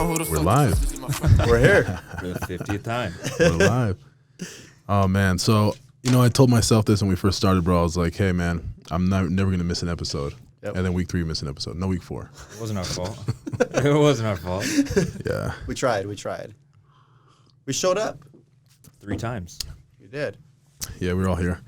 We're live. We're here. For the 50th time. We're live. Oh, man. So, I told myself this when we first started, bro. I was like, hey, man, I'm never going to miss an episode. Yep. And then week 3, miss an episode. No, week 4. It wasn't our fault. It wasn't our fault. Yeah. We tried. We showed up. 3 times. We did. Yeah, we're all here.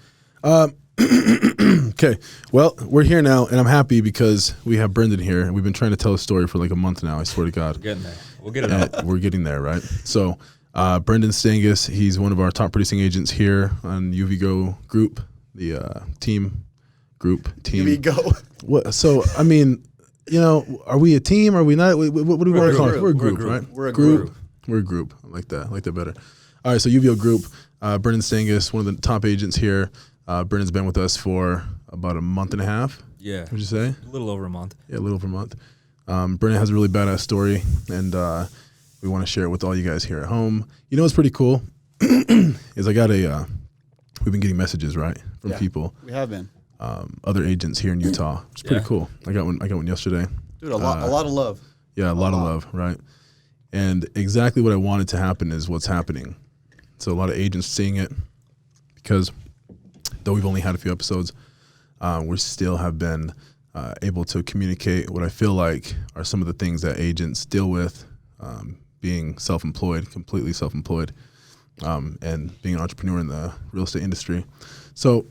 Okay. Well, we're here now, and I'm happy because we have Brendan here, and we've been trying to tell a story for like a month now, I swear to God. We're getting there. We'll get it out. We're getting there, right? So, Brendan Stangis, he's one of our top producing agents here on UVGO Group, the team. UVGO. What? So, I mean, are we a team? Are we not? What do we want to call it? We're a group, right? We're a group. We're a group. I like that. I like that better. All right, so UVGO Group, Brendan Stangis, one of the top agents here. Brendan's been with us for about a month and a half. Yeah. Would you say? A little over a month. Yeah, a little over a month. Brendan has a really badass story, and we want to share it with all you guys here at home. You know what's pretty cool is I got we've been getting messages, right, from people. We have been. Other agents here in Utah. It's pretty cool. I got one yesterday. Dude, a lot of love. Yeah, a lot of love, right? And exactly what I wanted to happen is what's happening. So a lot of agents seeing it because though we've only had a few episodes, we still have been able to communicate what I feel like are some of the things that agents deal with, being self-employed, completely self-employed, and being an entrepreneur in the real estate industry. So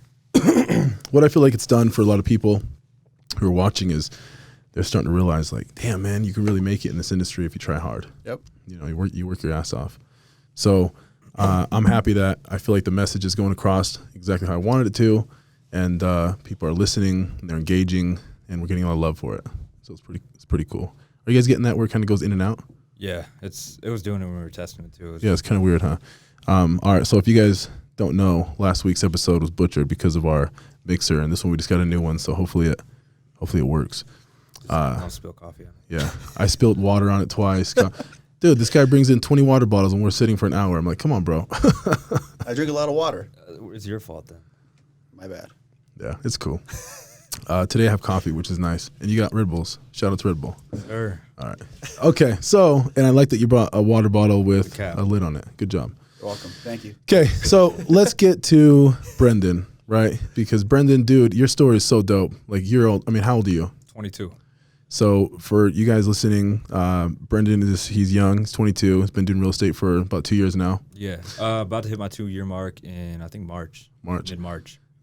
what I feel like it's done for a lot of people who are watching is they're starting to realize, like, damn, man, you can really make it in this industry if you try hard. Yep. You work your ass off. So I'm happy that I feel like the message is going across exactly how I wanted it to, and people are listening, and they're engaging, and we're getting a lot of love for it. So it's pretty cool. Are you guys getting that where it kind of goes in and out? Yeah, it was doing it when we were testing it too. Yeah, it's kind of weird, huh? All right, so if you guys don't know, last week's episode was butchered because of our mixer, and this one we just got a new one, so hopefully it works. Don't spill coffee on it. Yeah, I spilled water on it twice. Dude, this guy brings in 20 water bottles and we're sitting for an hour. I'm like, come on, bro. I drink a lot of water. It's your fault then. My bad. Yeah, it's cool. Today I have coffee, which is nice. And you got Red Bulls. Shout out to Red Bull. Sure. All right. Okay, so, and I like that you brought a water bottle with a lid on it. Good job. You're welcome. Thank you. Okay, so let's get to Brendan, right? Because Brendan, dude, your story is so dope. Like, you're old. I mean, how old are you? 22. So for you guys listening, Brendan he's young, he's 22, he's been doing real estate for about 2 years now. Yeah, about to hit my 2-year mark in, I think, mid-March.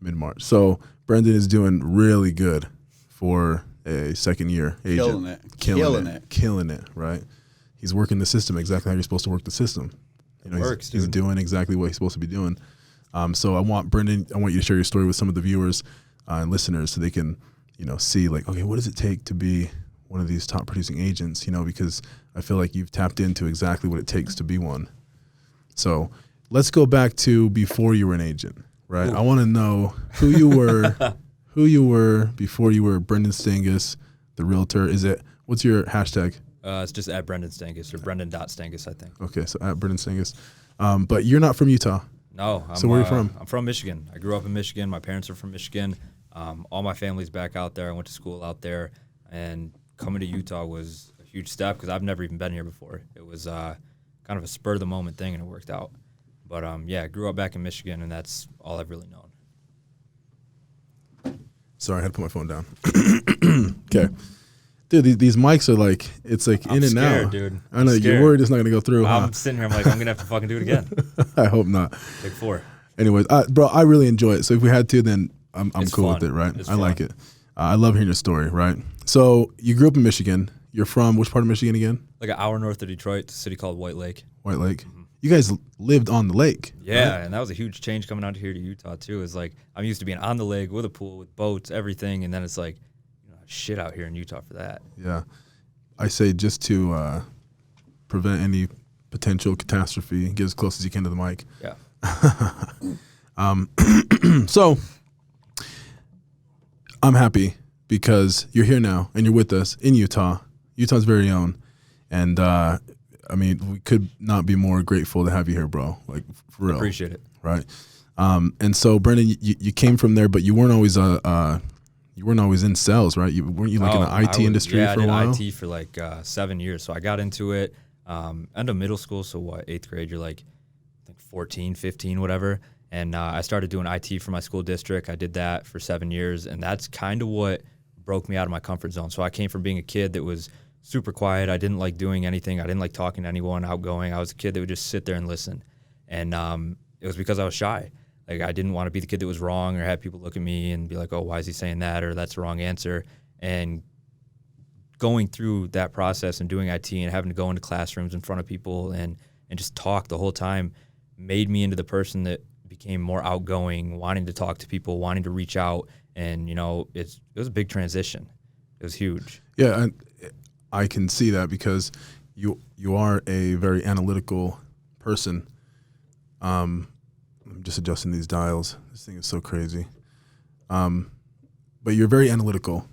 Mid-March. So Brendan is doing really good for a second-year agent. Killing it, right? He's working the system exactly how you're supposed to work the system. He's doing exactly what he's supposed to be doing. So I want you to share your story with some of the viewers and listeners so they can see, like, okay, what does it take to be one of these top producing agents, because I feel like you've tapped into exactly what it takes to be one. So let's go back to before you were an agent, right? Ooh. I want to know who you were before you were Brendan Stangis, the realtor. What's your hashtag? It's just at Brendan Stangis or Brendan.Stangis, I think. Okay, so at Brendan Stangis. But you're not from Utah. No. So where are you from? I'm from Michigan. I grew up in Michigan. My parents are from Michigan. All my family's back out there. I went to school out there, and coming to Utah was a huge step because I've never even been here before. It was kind of a spur-of-the-moment thing, and it worked out. But, I grew up back in Michigan, and that's all I've really known. Sorry, I had to put my phone down. Okay. Dude, these mics are like, it's like in and out. Dude. I know, you're worried it's not going to go through. I'm sitting here, I'm like, I'm going to have to fucking do it again. I hope not. Take 4. Anyways, bro, I really enjoy it. So if we had to, then I'm cool with it, right? It's I fun. like it. I love hearing your story, right? So you grew up in Michigan. You're from which part of Michigan again? Like an hour north of Detroit, a city called White Lake. White Lake. Mm-hmm. You guys lived on the lake. Yeah, right? And that was a huge change coming out here to Utah too. It's like I'm used to being on the lake with a pool, with boats, everything, and then it's like, shit out here in Utah for that. Yeah. I say just to prevent any potential catastrophe, get as close as you can to the mic. Yeah. So I'm happy because you're here now and you're with us in Utah, Utah's very own. And we could not be more grateful to have you here, bro. Like, for real. Appreciate it. Right. And so Brendan, you came from there, but you weren't always in sales, right? Weren't you like in the IT industry for a while? I did IT for like 7 years. So I got into it. End of middle school, so what, 8th grade, you're like, I think 14, 15, whatever. And I started doing IT for my school district. I did that for 7 years, and that's kind of what broke me out of my comfort zone. So I came from being a kid that was super quiet. I didn't like doing anything. I didn't like talking to anyone, outgoing. I was a kid that would just sit there and listen. And it was because I was shy. Like, I didn't want to be the kid that was wrong or have people look at me and be like, oh, why is he saying that? Or that's the wrong answer. And going through that process and doing IT and having to go into classrooms in front of people and just talk the whole time made me into the person that became more outgoing, wanting to talk to people, wanting to reach out. And, you know, it was a big transition. It was huge. Yeah, and I can see that because you are a very analytical person. I'm just adjusting these dials. This thing is so crazy. But you're very analytical,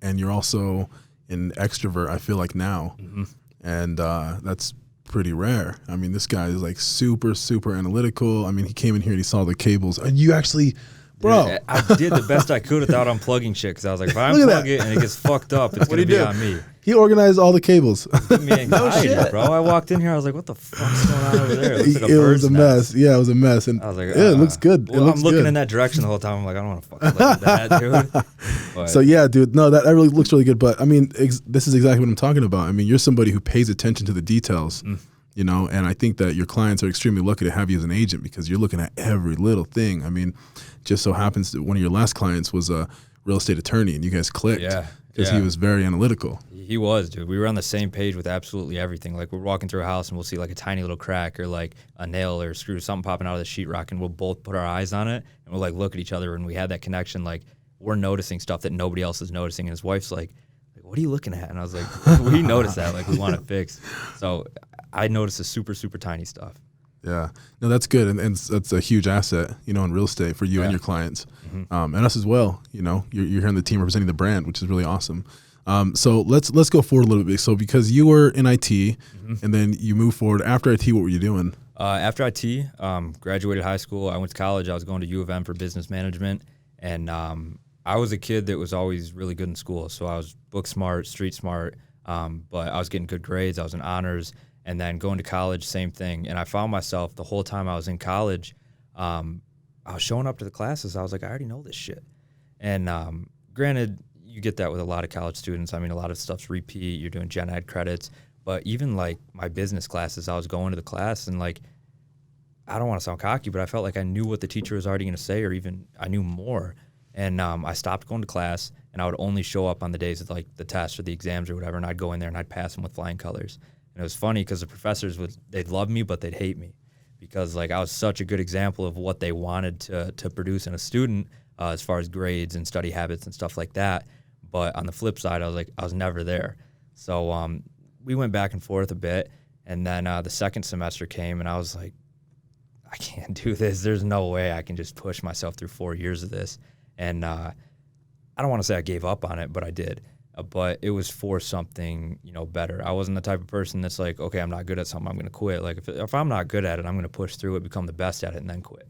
and you're also an extrovert, I feel like now. Mm-hmm. And that's pretty rare. I mean, this guy is like super, super analytical. I mean, he came in here and he saw the cables. And you actually... Bro, dude, I did the best I could without unplugging shit because I was like, if I unplug it and it gets fucked up, it's going to be on me. He organized all the cables. Give me anxiety, bro. I walked in here, I was like, what the fuck's going on over there? It looks like it was a mess. Yeah, it was a mess. And I was like, yeah, it looks good. Well, I'm looking in that direction the whole time. I'm like, I don't want to fucking look at that, dude. But, so yeah, dude, no, that really looks really good. But I mean, this is exactly what I'm talking about. I mean, you're somebody who pays attention to the details. You know, and I think that your clients are extremely lucky to have you as an agent because you're looking at every little thing. I mean, just so happens that one of your last clients was a real estate attorney, and you guys clicked because he was very analytical. He was, dude. We were on the same page with absolutely everything. Like, we're walking through a house and we'll see like a tiny little crack or like a nail or a screw, something popping out of the sheetrock, and we'll both put our eyes on it and we'll like look at each other, and we had that connection. Like, we're noticing stuff that nobody else is noticing, and his wife's like, what are you looking at? And I was like, we noticed that. Like, we want it fixed. So I noticed the super, super tiny stuff. Yeah. No, that's good. And that's a huge asset, you know, in real estate for you and your clients. Mm-hmm. And us as well. You know, you're here on the team representing the brand, which is really awesome. So let's go forward a little bit. So because you were in IT and then you moved forward after IT, what were you doing? After IT, graduated high school. I went to college. I was going to U of M for business management. And I was a kid that was always really good in school. So I was book smart, street smart, but I was getting good grades. I was in honors. And then going to college, same thing. And I found myself the whole time I was in college, I was showing up to the classes. I was like, I already know this shit. And granted, you get that with a lot of college students. I mean, a lot of stuff's repeat. You're doing gen ed credits. But even like my business classes, I was going to the class and like, I don't want to sound cocky, but I felt like I knew what the teacher was already going to say, or even I knew more. And I stopped going to class, and I would only show up on the days of like the tests or the exams or whatever, and I'd go in there and I'd pass them with flying colors. And it was funny because the professors they'd love me, but they'd hate me because like I was such a good example of what they wanted to produce in a student as far as grades and study habits and stuff like that. But on the flip side, I was never there. So we went back and forth a bit, and then the second semester came, and I was like, I can't do this. There's no way I can just push myself through 4 years of this. And I don't want to say I gave up on it, but I did. But it was for something, you know, better. I wasn't the type of person that's like, okay, I'm not good at something, I'm going to quit. Like, if I'm not good at it, I'm going to push through it, become the best at it, and then quit.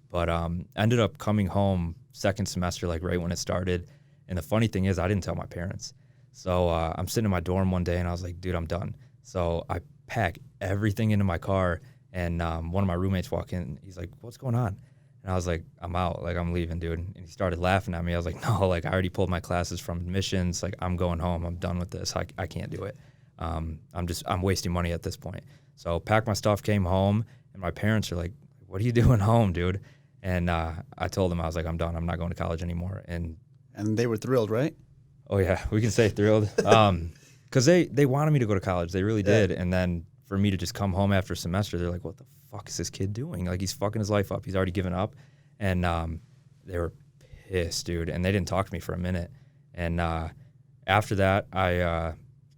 But ended up coming home second semester, like right when it started. And the funny thing is, I didn't tell my parents. So I'm sitting in my dorm one day, and I was like, dude, I'm done. So I pack everything into my car, and one of my roommates walked in. He's like, what's going on? And I was like, I'm out. Like, I'm leaving, dude. And he started laughing at me. I was like, no, like, I already pulled my classes from admissions. Like, I'm going home. I'm done with this. I can't do it. I'm wasting money at this point. So packed my stuff, came home, and my parents are like, what are you doing home, dude? And I told them, I was like, I'm done. I'm not going to college anymore. And they were thrilled, right? Oh, yeah. We can say thrilled. Because they wanted me to go to college. They really did. And then for me to just come home after a semester, they're like, what the fuck is this kid doing? Like, he's fucking his life up. He's already given up. And they were pissed, dude. And they didn't talk to me for a minute. And after that, I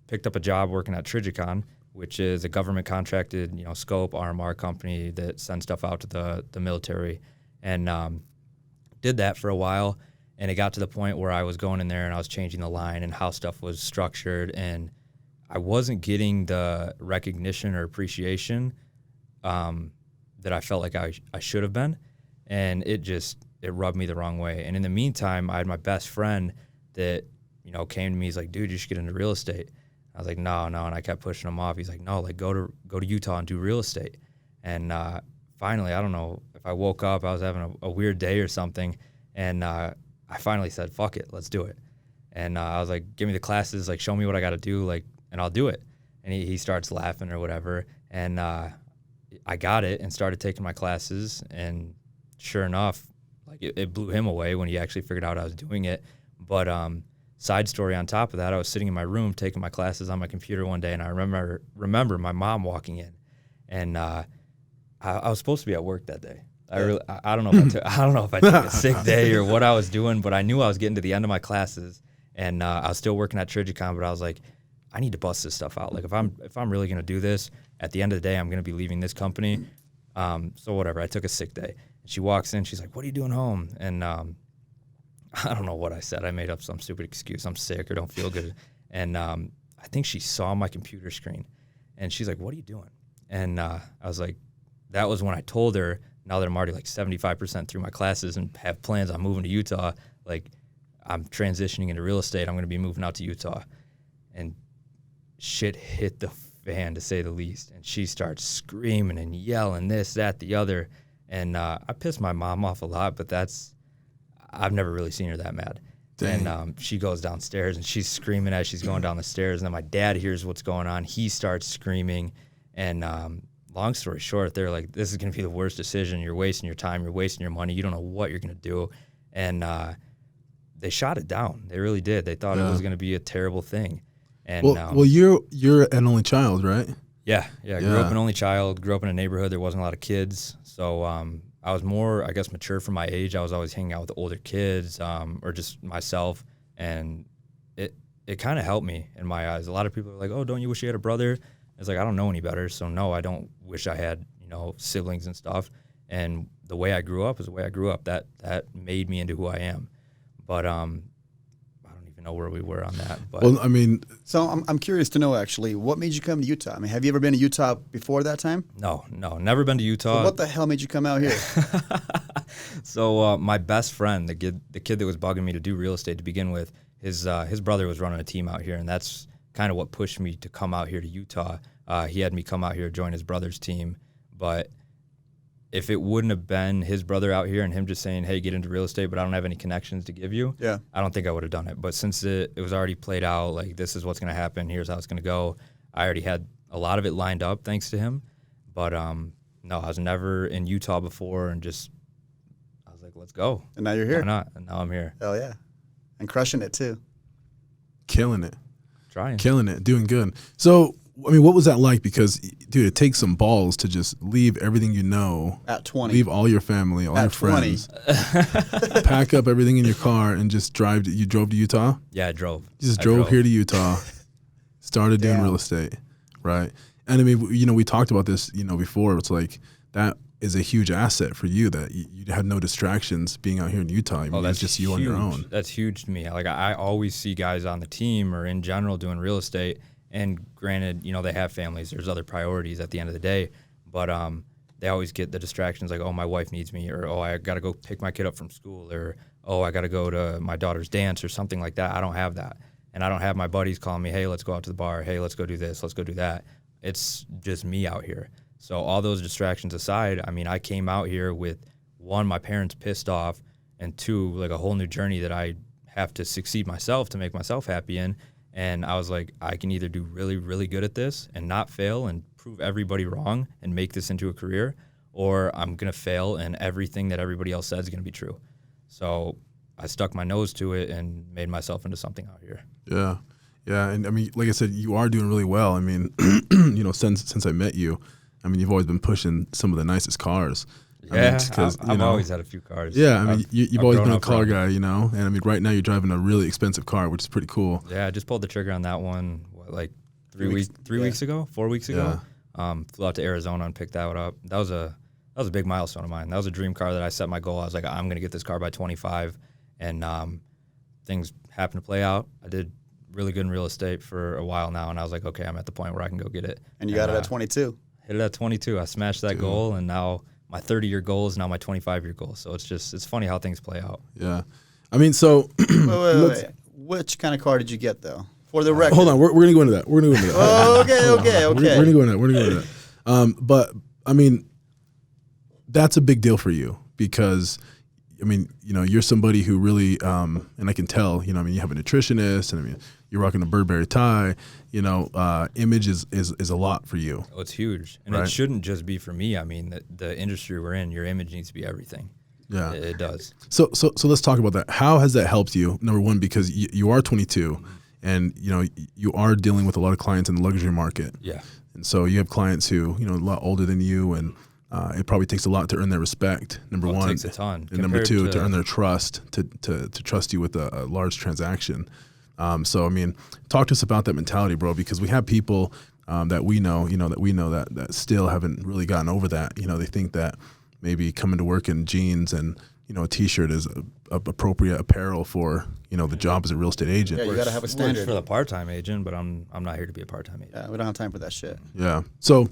picked up a job working at Huracan, which is a government contracted, scope RMR company that sends stuff out to the military. And did that for a while. And it got to the point where I was going in there and I was changing the line and how stuff was structured. And I wasn't getting the recognition or appreciation that I felt like I should have been. And it rubbed me the wrong way. And in the meantime, I had my best friend that, came to me. He's like, dude, you should get into real estate. I was like, no. And I kept pushing him off. He's like, no, like go to Utah and do real estate. And finally, I don't know if I woke up, I was having a weird day or something. And I finally said, fuck it, let's do it. And I was like, give me the classes, like show me what I got to do, like, and I'll do it. And he starts laughing or whatever. And I got it and started taking my classes. And sure enough, like it blew him away when he actually figured out I was doing it. But side story on top of that, I was sitting in my room taking my classes on my computer one day, and I remember my mom walking in, and I was supposed to be at work that day. I don't know if I took a sick day or what I was doing, but I knew I was getting to the end of my classes, and I was still working at Trigicon, but I was like, I need to bust this stuff out. Like if I'm really gonna do this, at the end of the day, I'm gonna be leaving this company. So whatever. I took a sick day. And she walks in. She's like, "What are you doing home?" And I don't know what I said. I made up some stupid excuse. I'm sick or don't feel good. And I think she saw my computer screen, and she's like, "What are you doing?" And I was like, that was when I told her, now that I'm already like 75% through my classes and have plans on moving to Utah, like I'm transitioning into real estate. I'm going to be moving out to Utah. And shit hit the fan, to say the least. And she starts screaming and yelling this, that, the other. And I pissed my mom off a lot, but I've never really seen her that mad. Dang. And she goes downstairs and she's screaming as she's going down the stairs. And then my dad hears what's going on. He starts screaming. And long story short, they're like, this is going to be the worst decision. You're wasting your time. You're wasting your money. You don't know what you're going to do. And they shot it down. They really did. They thought it was going to be a terrible thing. And well, you're an only child, right? Yeah. Grew up an only child. Grew up in a neighborhood. There wasn't a lot of kids. So I was more, I guess, mature for my age. I was always hanging out with the older kids or just myself. And it kind of helped me in my eyes. A lot of people are like, oh, don't you wish you had a brother? It's like, I don't know any better. So, no, I don't wish I had, siblings and stuff. And the way I grew up is the way I grew up. That made me into who I am. But I don't even know where we were on that. But well, I mean, so I'm curious to know, actually, what made you come to Utah? I mean, have you ever been to Utah before that time? No, never been to Utah. So what the hell made you come out here? So my best friend, the kid that was bugging me to do real estate to begin with, his brother was running a team out here, and that's kind of what pushed me to come out here to Utah. He had me come out here, join his brother's team. But if it wouldn't have been his brother out here and him just saying, hey, get into real estate, but I don't have any connections to give you, I don't think I would have done it. But since it was already played out, like this is what's going to happen, here's how it's going to go, I already had a lot of it lined up thanks to him. But no, I was never in Utah before, and I was like, let's go. And now you're here. Why not? And now I'm here. Hell yeah. And crushing it too. Killing it. Trying. Killing it. Doing good. So, I mean, what was that like? Because, dude, it takes some balls to just leave everything you know. At 20. Leave all your family, all your friends. Pack up everything in your car and just drive. You drove to Utah? Yeah, I drove. You just drove here to Utah, started doing real estate, right? And, I mean, we talked about this, before. It's like that is a huge asset for you that you had no distractions being out here in Utah. I mean, that's just you on your own. That's huge to me. Like, I always see guys on the team or in general doing real estate. And granted, they have families. There's other priorities at the end of the day. But they always get the distractions like, oh, my wife needs me, or, oh, I got to go pick my kid up from school, or, oh, I got to go to my daughter's dance or something like that. I don't have that. And I don't have my buddies calling me, hey, let's go out to the bar. Hey, let's go do this. Let's go do that. It's just me out here. So all those distractions aside, I mean, I came out here with, one, my parents pissed off, and two, like a whole new journey that I have to succeed myself to make myself happy in. And I was like, I can either do really, really good at this and not fail and prove everybody wrong and make this into a career, or I'm going to fail and everything that everybody else says is going to be true. So I stuck my nose to it and made myself into something out here. Yeah. Yeah. And I mean, like I said, you are doing really well. I mean, since I met you, I mean, you've always been pushing some of the nicest cars. Yeah, I've always had a few cars. Yeah, I mean, you've always been a car guy, and I mean, right now you're driving a really expensive car, which is pretty cool. Yeah, I just pulled the trigger on that one, 4 weeks ago? Flew out to Arizona and picked that up. That was a big milestone of mine. That was a dream car that I set my goal. I was like, I'm going to get this car by 25, and things happened to play out. I did really good in real estate for a while now, and I was like, okay, I'm at the point where I can go get it. And you got it at 22. Hit it at 22. I smashed that goal, and now my 30-year goal is now my 25-year goal. So it's funny how things play out. Yeah. I mean, so... wait. Which kind of car did you get, though? For the record. Hold on, we're going to go into that. We're going to go into that. Okay. We're going to go into that. We're going to go into that. But, I mean, that's a big deal for you because, I mean, you know, you're somebody who really, and I can tell, you know, I mean, you have a nutritionist, and I mean, you're rocking a Burberry tie, you know, image is a lot for you. Oh, it's huge. And it shouldn't just be for me. I mean, the industry we're in, your image needs to be everything. Yeah, it does. So let's talk about that. How has that helped you? Number one, because you are 22, and you know you are dealing with a lot of clients in the luxury market. Yeah, and so you have clients who, you know, a lot older than you, and it probably takes a lot to earn their respect. Number one, it takes a ton. And number two, to earn their trust, to trust you with a large transaction. So I mean, talk to us about that mentality, bro, because we have people that we know, that still haven't really gotten over that. You know, they think that maybe coming to work in jeans and, you know, a T-shirt is appropriate apparel for, you know, the job as a real estate agent. Yeah, you got to have a standard. Works for the part-time agent, but I'm not here to be a part-time agent. Yeah, we don't have time for that shit. Yeah. So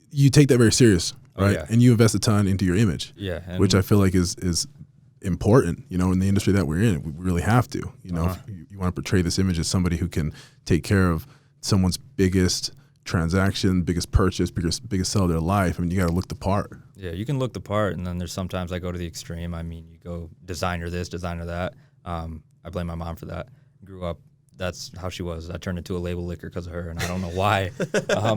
you take that very serious, right? Oh, yeah. And you invest a ton into your image, which I feel like is important, you know, in the industry that we're in. We really have to, you know, if you want to portray this image as somebody who can take care of someone's biggest transaction, biggest purchase, biggest sell of their life. I mean, you got to look the part. Yeah, you can look the part, and then there's sometimes I go to the extreme. I mean, you go designer this, designer that. I blame my mom for that. Grew up, that's how she was. I turned into a label licker because of her, and I don't know why.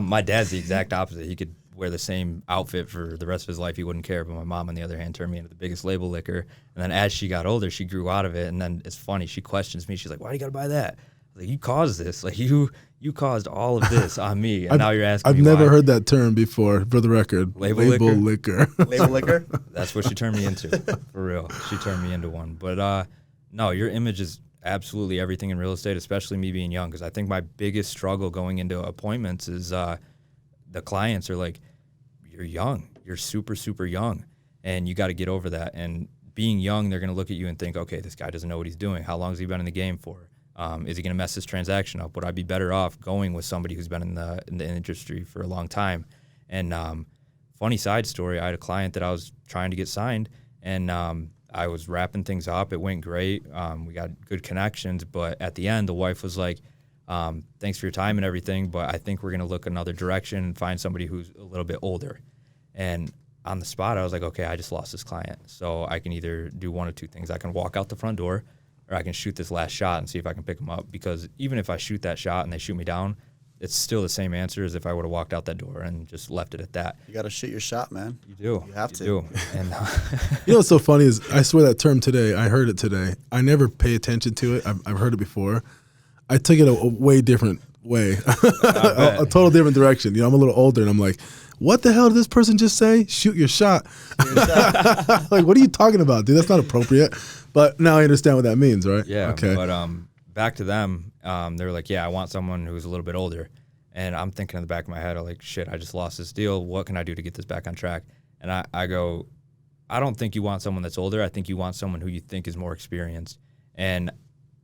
My dad's the exact opposite. He could wear the same outfit for the rest of his life. He wouldn't care. But my mom, on the other hand, turned me into the biggest label licker. And then as she got older, she grew out of it. And then it's funny. She questions me. She's like, why do you got to buy that? Like, you caused this. Like, you caused all of this on me, and now you're asking me I've never why. heard that term before, for the record. Label licker. Label licker? That's what she turned me into, for real. She turned me into one. But no, your image is absolutely everything in real estate, especially me being young, because I think my biggest struggle going into appointments is the clients are like, you're young. You're super, super young, and you got to get over that. And being young, they're going to look at you and think, okay, this guy doesn't know what he's doing. How long has he been in the game for? Is he going to mess this transaction up? Would I be better off going with somebody who's been in the industry for a long time? And funny side story, I had a client that I was trying to get signed, and I was wrapping things up. It went great. We got good connections, but at the end, the wife was like, thanks for your time and everything, but I think we're going to look another direction and find somebody who's a little bit older. And on the spot, I was like, okay, I just lost this client. So I can either do one of two things. I can walk out the front door, or I can shoot this last shot and see if I can pick them up. Because even if I shoot that shot and they shoot me down, it's still the same answer as if I would have walked out that door and just left it at that. You got to shoot your shot, man. You do. You have to. Do. And you know what's so funny is I swear that term today, I heard it today. I never pay attention to it. I've heard it before. I took it a way different way, a total different direction. You know, I'm a little older, and I'm like, what the hell did this person just say? Shoot your shot. Like, what are you talking about, dude? That's not appropriate. But now I understand what that means, right? yeah. Okay. But back to them, they were like, yeah, I want someone who's a little bit older. And I'm thinking in the back of my head, I'm like, shit, I just lost this deal. What can I do to get this back on track? And I go, I don't think you want someone that's older. I think you want someone who you think is more experienced. And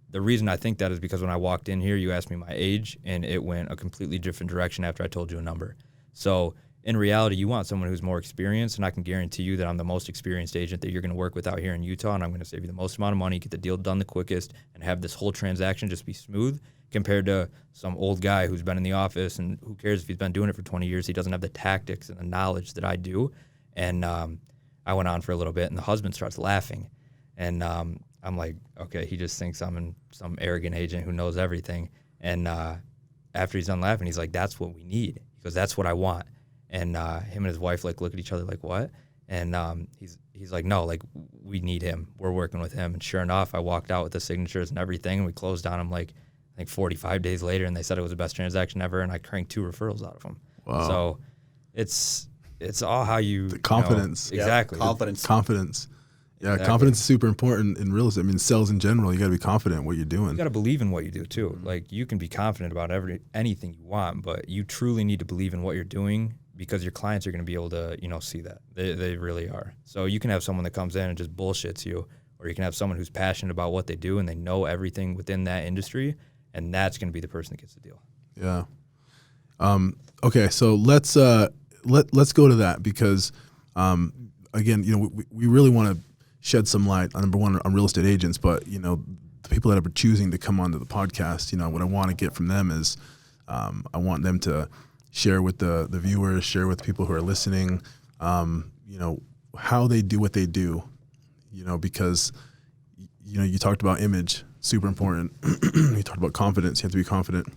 the reason I think that is because when I walked in here, you asked me my age, and it went a completely different direction after I told you a number. So in reality, you want someone who's more experienced, and I can guarantee you that I'm the most experienced agent that you're going to work with out here in Utah, and I'm going to save you the most amount of money, get the deal done the quickest, and have this whole transaction just be smooth compared to some old guy who's been in the office, and who cares if he's been doing it for 20 years. He doesn't have the tactics and the knowledge that I do. And I went on for a little bit, and the husband starts laughing. And I'm like, okay, he just thinks I'm some arrogant agent who knows everything. And after he's done laughing, he's like, that's what we need. He goes, that's what I want. And him and his wife like look at each other like, what? And he's like, no, like, we need him. We're working with him. And sure enough, I walked out with the signatures and everything, and we closed on him like, I think 45 days later, and they said it was the best transaction ever, and I cranked 2 referrals out of him. Wow. So it's all how you... The confidence. You know, exactly. Yep. Confidence. Confidence. Yeah, Exactly. confidence is super important in real estate. I mean, sales in general, you got to be confident in what you're doing. You got to believe in what you do too. Like, you can be confident about anything you want, but you truly need to believe in what you're doing, because your clients are going to be able to, see that. They really are. So you can have someone that comes in and just bullshits you, or you can have someone who's passionate about what they do and they know everything within that industry, and that's going to be the person that gets the deal. Yeah. Okay, so let's go to that, because again, we really want to shed some light on, number one, on real estate agents, but the people that are choosing to come onto the podcast, what I want to get from them is I want them to share with the viewers, share with people who are listening, how they do what they do, because, you talked about image, super important. You talked about confidence. You have to be confident.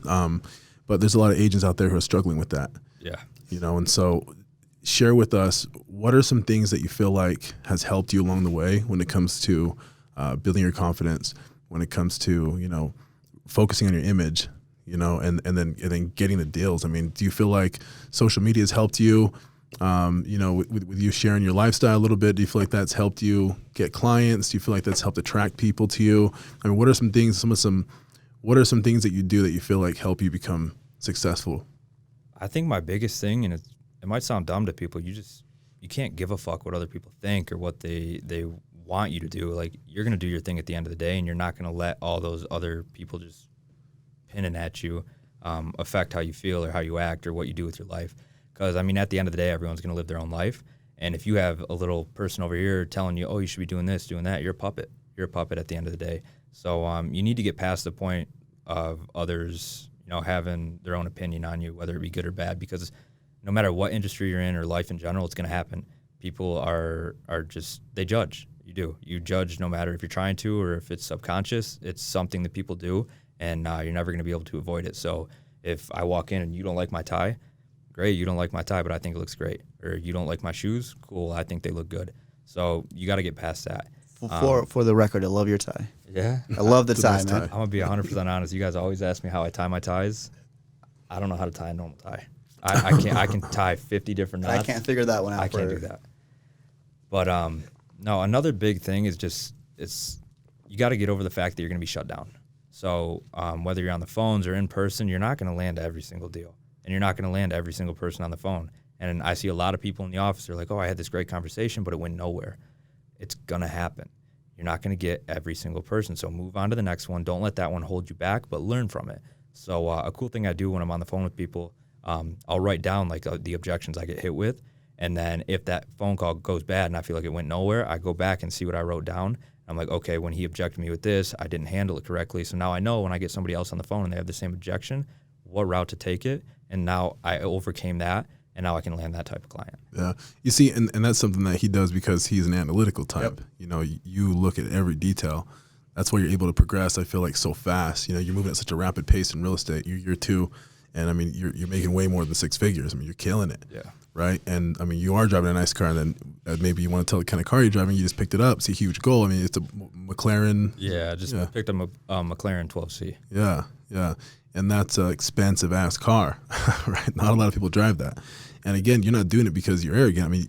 But there's a lot of agents out there who are struggling with that. Yeah. And so share with us, what are some things that you feel like has helped you along the way when it comes to building your confidence, when it comes to, focusing on your image, and then getting the deals? I mean, do you feel like social media has helped you, with you sharing your lifestyle a little bit? Do you feel like that's helped you get clients? Do you feel like that's helped attract people to you? I mean, what are some things, what are some things that you do that you feel like help you become successful? I think my biggest thing, and it might sound dumb to people, you can't give a fuck what other people think or what they want you to do. Like, you're going to do your thing at the end of the day, and you're not going to let all those other people just pinning at you affect how you feel or how you act or what you do with your life. Because, I mean, at the end of the day, everyone's going to live their own life. And if you have a little person over here telling you, oh, you should be doing this, doing that, you're a puppet. You're a puppet at the end of the day. So you need to get past the point of others, having their own opinion on you, whether it be good or bad, because no matter what industry you're in or life in general, it's going to happen. People are just, they judge. You do. You judge no matter if you're trying to or if it's subconscious. It's something that people do, and you're never going to be able to avoid it. So if I walk in and you don't like my tie, great, you don't like my tie, but I think it looks great. Or you don't like my shoes, cool, I think they look good. So you got to get past that. For the record, I love your tie. Yeah. I love the tie, man. I'm going to be 100% honest. You guys always ask me how I tie my ties. I don't know how to tie a normal tie. I can tie 50 different knots. I can't figure that one out. I can't do that. But no, another big thing is just you got to get over the fact that you're going to be shut down. So whether you're on the phones or in person, you're not going to land every single deal. And you're not going to land every single person on the phone. And I see a lot of people in the office, they're like, oh, I had this great conversation, but it went nowhere. It's going to happen. You're not going to get every single person. So move on to the next one. Don't let that one hold you back, but learn from it. So a cool thing I do when I'm on the phone with people, I'll write down like the objections I get hit with. And then if that phone call goes bad and I feel like it went nowhere, I go back and see what I wrote down. I'm like, okay, when he objected me with this, I didn't handle it correctly. So now I know when I get somebody else on the phone and they have the same objection, what route to take it. And now I overcame that. And now I can land that type of client. Yeah. You see, and that's something that he does because he's an analytical type. Yep. You look at every detail. That's why you're able to progress, I feel like, so fast. You're moving at such a rapid pace in real estate. You're two, and I mean, you're making way more than 6 figures. I mean, you're killing it. Yeah. Right? And I mean, you are driving a nice car, and then maybe you want to tell the kind of car you're driving. You just picked it up. It's a huge goal. I mean, it's a McLaren. Yeah, I just picked up a McLaren 12C. Yeah, yeah. And that's an expensive-ass car, right? Not a lot of people drive that. And again, you're not doing it because you're arrogant. I mean,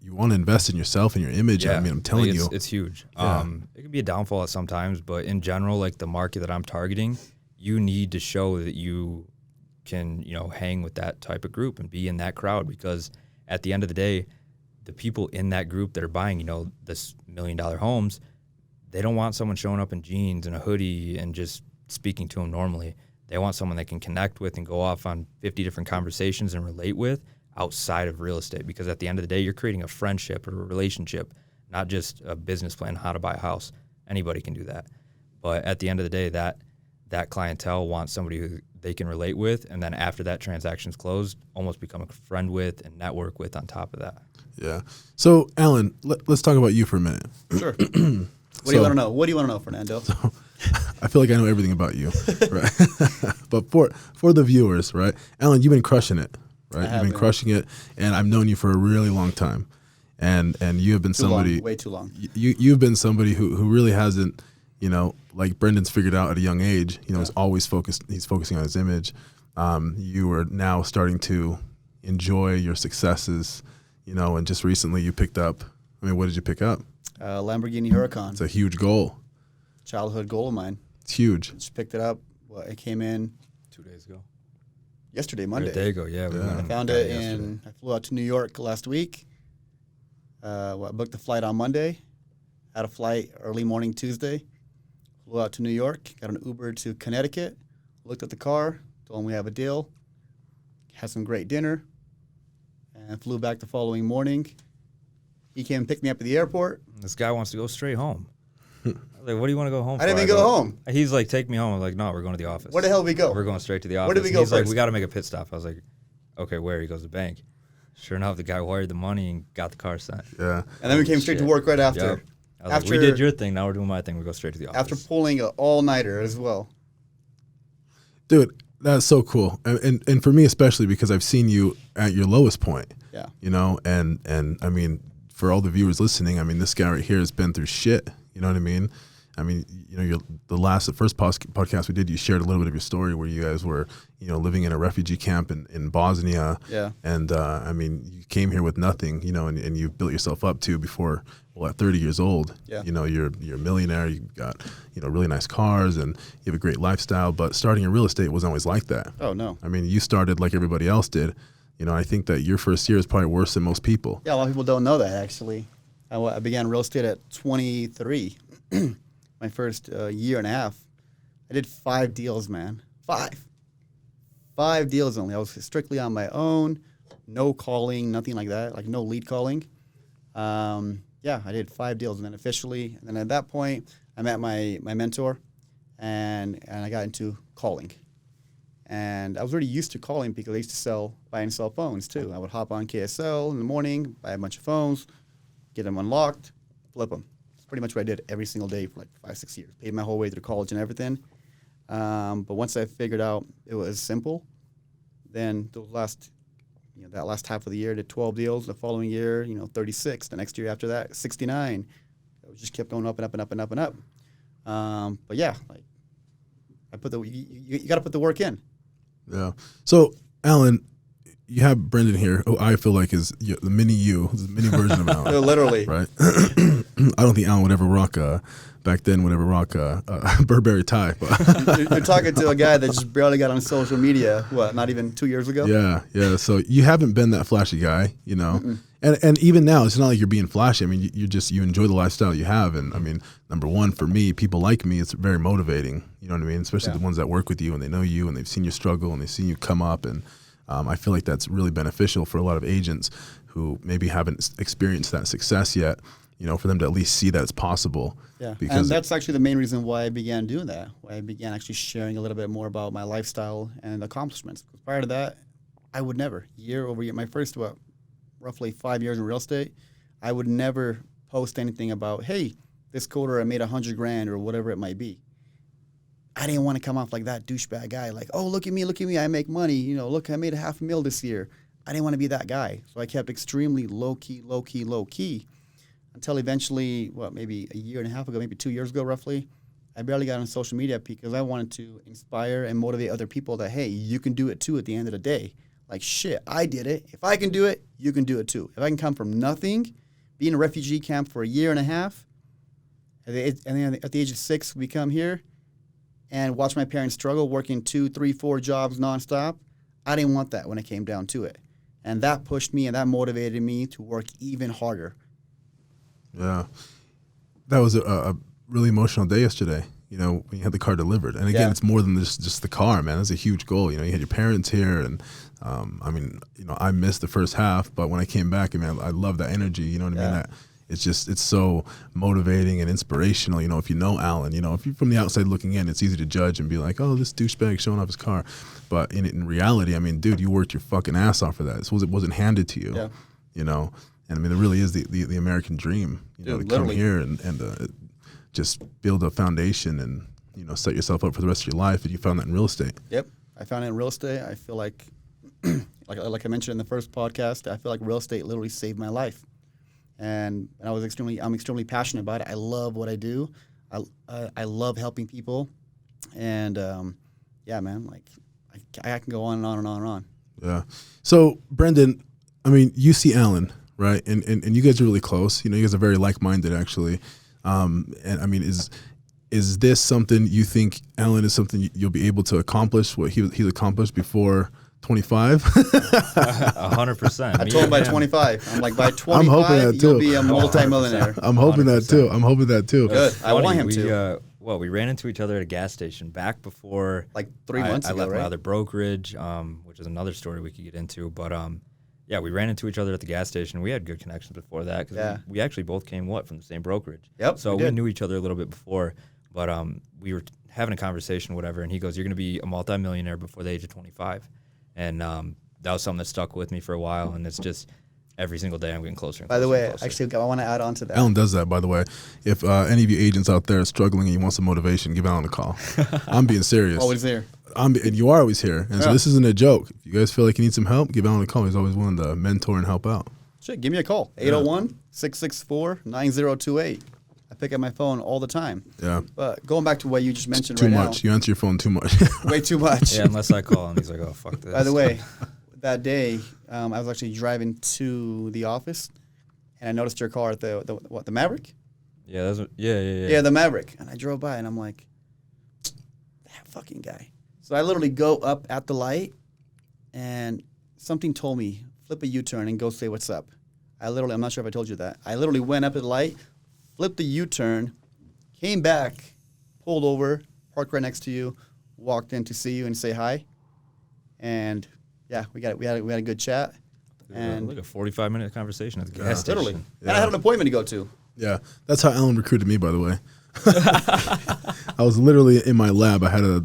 you want to invest in yourself and your image. Yeah. I mean, I'm telling you. It's huge. Yeah. It can be a downfall at sometimes, but in general, like the market that I'm targeting, you need to show that you can, hang with that type of group and be in that crowd, because at the end of the day, the people in that group that are buying, this $1 million homes, they don't want someone showing up in jeans and a hoodie and just speaking to them normally. They want someone they can connect with and go off on 50 different conversations and relate with outside of real estate, because at the end of the day, you're creating a friendship or a relationship, not just a business plan, how to buy a house. Anybody can do that. But at the end of the day, that clientele wants somebody who they can relate with, and then after that transaction's closed, almost become a friend with and network with on top of that. Yeah. So, Alan, let's talk about you for a minute. Sure. What do you want to know? What do you want to know, Fernando? So, I feel like I know everything about you, right? But for the viewers, right? Alan, you've been crushing it, right? You've been crushing it, and I've known you for a really long time, and you have been way too long. You've been somebody who really hasn't, like Brendan's figured out at a young age. He's always focused. He's focusing on his image. You are now starting to enjoy your successes, and just recently you picked up. I mean, what did you pick up? Lamborghini Huracan. It's a huge goal. Childhood goal of mine. It's huge. Just picked it up. It came in 2 days ago. Yesterday, Monday. A day ago, yeah. I found it, and I flew out to New York last week. I booked a flight on Monday. Had a flight early morning Tuesday. Flew out to New York. Got an Uber to Connecticut. Looked at the car. Told him we have a deal. Had some great dinner. And flew back the following morning. He came and picked me up at the airport. This guy wants to go straight home. I was like, what do you want to go home for? I didn't even go home. He's like, take me home. I'm like, no, we're going to the office. Where the hell did we go? We're going straight to the office. Where did we go He's first? like, we got to make a pit stop. I was like, okay, where? He goes, the bank. Sure enough, the guy wired the money and got the car sent. Yeah. And then we came straight to work right after. Yep. I was like, we did your thing. Now we're doing my thing. We go straight to the office. After pulling an all-nighter as well. Dude, that's so cool. And for me especially, because I've seen you at your lowest point. Yeah. You know, and I mean, for all the viewers listening, I mean, this guy right here has been through shit. You know what I mean? I mean, you know, the first podcast we did, you shared a little bit of your story where you guys were, you know, living in a refugee camp in Bosnia. Yeah. And I mean, you came here with nothing, you know, and you built yourself up too before, well, at 30 years old. Yeah. You know, you're a millionaire. You've got, you know, really nice cars and you have a great lifestyle. But starting in real estate wasn't always like that. Oh, no. I mean, you started like everybody else did. You know, I think that your first year is probably worse than most people. Yeah, a lot of people don't know that, actually. I began real estate at 23. My first year and a half. I did 5 deals, man. 5 deals only. I was strictly on my own. No calling, nothing like that. Like no lead calling. Yeah, I did 5 deals. And then officially, and then at that point, I met my mentor, and I got into calling. And I was already used to calling because I used to buy and sell phones too. I would hop on KSL in the morning, buy a bunch of phones, get them unlocked, flip them. It's pretty much what I did every single day for like 5-6 years. Paid my whole way through college and everything. But once I figured out it was simple, then that last half of the year, I did 12 deals. The following year, 36. The next year after that, 69. It just kept going up and up and up and up and up. But yeah, like you got to put the work in. Yeah. So, Alan, you have Brendan here, who I feel like is the mini you, the mini version of Alan. Literally. Right? I don't think Alan would ever rock a Burberry tie. But You're talking to a guy that just barely got on social media, not even 2 years ago? Yeah. So you haven't been that flashy guy, you know. Mm-mm. And even now, it's not like you're being flashy. I mean, you enjoy the lifestyle you have. And I mean, number one, for me, people like me, it's very motivating. You know what I mean? Especially the ones that work with you and they know you and they've seen you struggle and they've seen you come up. And I feel like that's really beneficial for a lot of agents who maybe haven't experienced that success yet, for them to at least see that it's possible. Yeah, because that's actually the main reason why I began doing that, why I began actually sharing a little bit more about my lifestyle and accomplishments. Because prior to that, I would never, year over year, my first, roughly 5 years in real estate, I would never post anything about, hey, this quarter I made $100,000 or whatever it might be. I didn't want to come off like that douchebag guy, like, oh, look at me, I make money. Look, I made $500,000 this year. I didn't want to be that guy. So I kept extremely low key, until eventually, maybe a year and a half ago, maybe 2 years ago roughly, I barely got on social media because I wanted to inspire and motivate other people that, hey, you can do it too at the end of the day. Like, shit, I did it. If I can do it, you can do it too. If I can come from nothing, be in a refugee camp for a year and a half, and then at the age of 6, we come here and watch my parents struggle, working 2, 3, 4 jobs nonstop. I didn't want that when it came down to it. And that pushed me and that motivated me to work even harder. Yeah. That was a really emotional day yesterday, when you had the car delivered. And again, it's more than just the car, man. That's a huge goal. You had your parents here and I missed the first half, but when I came back, I love that energy. You know what I mean? It's so motivating and inspirational. If you know Alan, if you're from the outside looking in, it's easy to judge and be like, oh, this douchebag showing off his car. But in reality, dude, you worked your fucking ass off for that. It wasn't handed to you, And it really is the American dream, to come here and just build a foundation and, set yourself up for the rest of your life. And you found that in real estate. Yep. I found it in real estate. I feel like, like I mentioned in the first podcast, I feel like real estate literally saved my life. And I'm extremely passionate about it. I love what I do. I love helping people. And man, like I can go on and on and on and on. Yeah. So Brendan, you see Alan, right? And you guys are really close. You guys are very like-minded, actually. Is this something you think, Alan, is something you'll be able to accomplish? What he's accomplished before 25? 100%. I told him by 25. I'm like, by 25, you'll be a multi-millionaire. I'm hoping that too. Good. I want him to. We ran into each other at a gas station back before, like 3 months ago, I left right? my other brokerage, which is another story we could get into. But yeah, we ran into each other at the gas station. We had good connections before that because we actually both came from the same brokerage. Yep. So we knew each other a little bit before, but we were having a conversation, whatever, and he goes, "You're going to be a multimillionaire before the age of 25," and that was something that stuck with me for a while, and it's just every single day I'm getting closer and closer. By the way, actually, I want to add on to that. Alan does that, by the way. If any of you agents out there are struggling and you want some motivation, give Alan a call. I'm being serious. Always there. And you are always here. And so this isn't a joke. If you guys feel like you need some help, give Alan a call. He's always willing to mentor and help out. Sure, give me a call. 801-664-9028. I pick up my phone all the time. Yeah. But going back to what you just mentioned too right now. Too much. You answer your phone too much. Way too much. Yeah, unless I call him, he's like, "Oh, fuck this." By the way, that day, I was actually driving to the office, and I noticed your car at the Maverick? Yeah, yeah. Yeah, the Maverick. And I drove by, and I'm like, that fucking guy. So I literally go up at the light, and something told me, flip a U-turn and go say what's up. I'm not sure if I told you that. I literally went up at the light, flipped the U-turn, came back, pulled over, parked right next to you, walked in to see you and say hi. And yeah, we had a good chat. And like a 45-minute conversation at the gas station. Literally. Yeah. And I had an appointment to go to. Yeah. That's how Alan recruited me, by the way. I was literally in my lab. I had a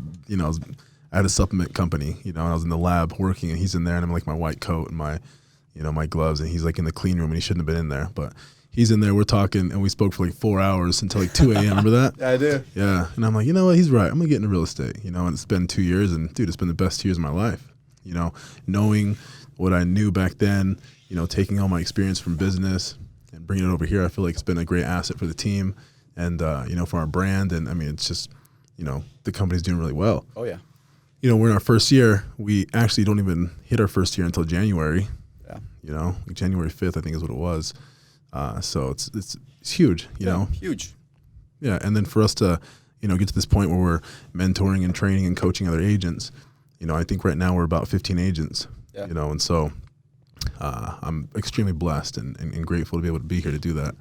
supplement company, and I was in the lab working, and he's in there, and I'm like my white coat and my gloves, and he's like in the clean room, and he shouldn't have been in there, but he's in there. We're talking, and we spoke for like 4 hours until like 2 a.m. Remember that? Yeah, I do. Yeah, and I'm like, you know what? He's right. I'm gonna get into real estate. And it's been 2 years, and dude, it's been the best 2 years of my life. Knowing what I knew back then, taking all my experience from business and bringing it over here, I feel like it's been a great asset for the team and for our brand. And I mean, it's just, the company's doing really well. Oh yeah. We're in our first year. We actually don't even hit our first year until January. Yeah. Like January 5th, I think is what it was. So it's huge, Huge. Yeah. And then for us to, get to this point where we're mentoring and training and coaching other agents, I think right now we're about 15 agents, and so I'm extremely blessed and grateful to be able to be here to do that.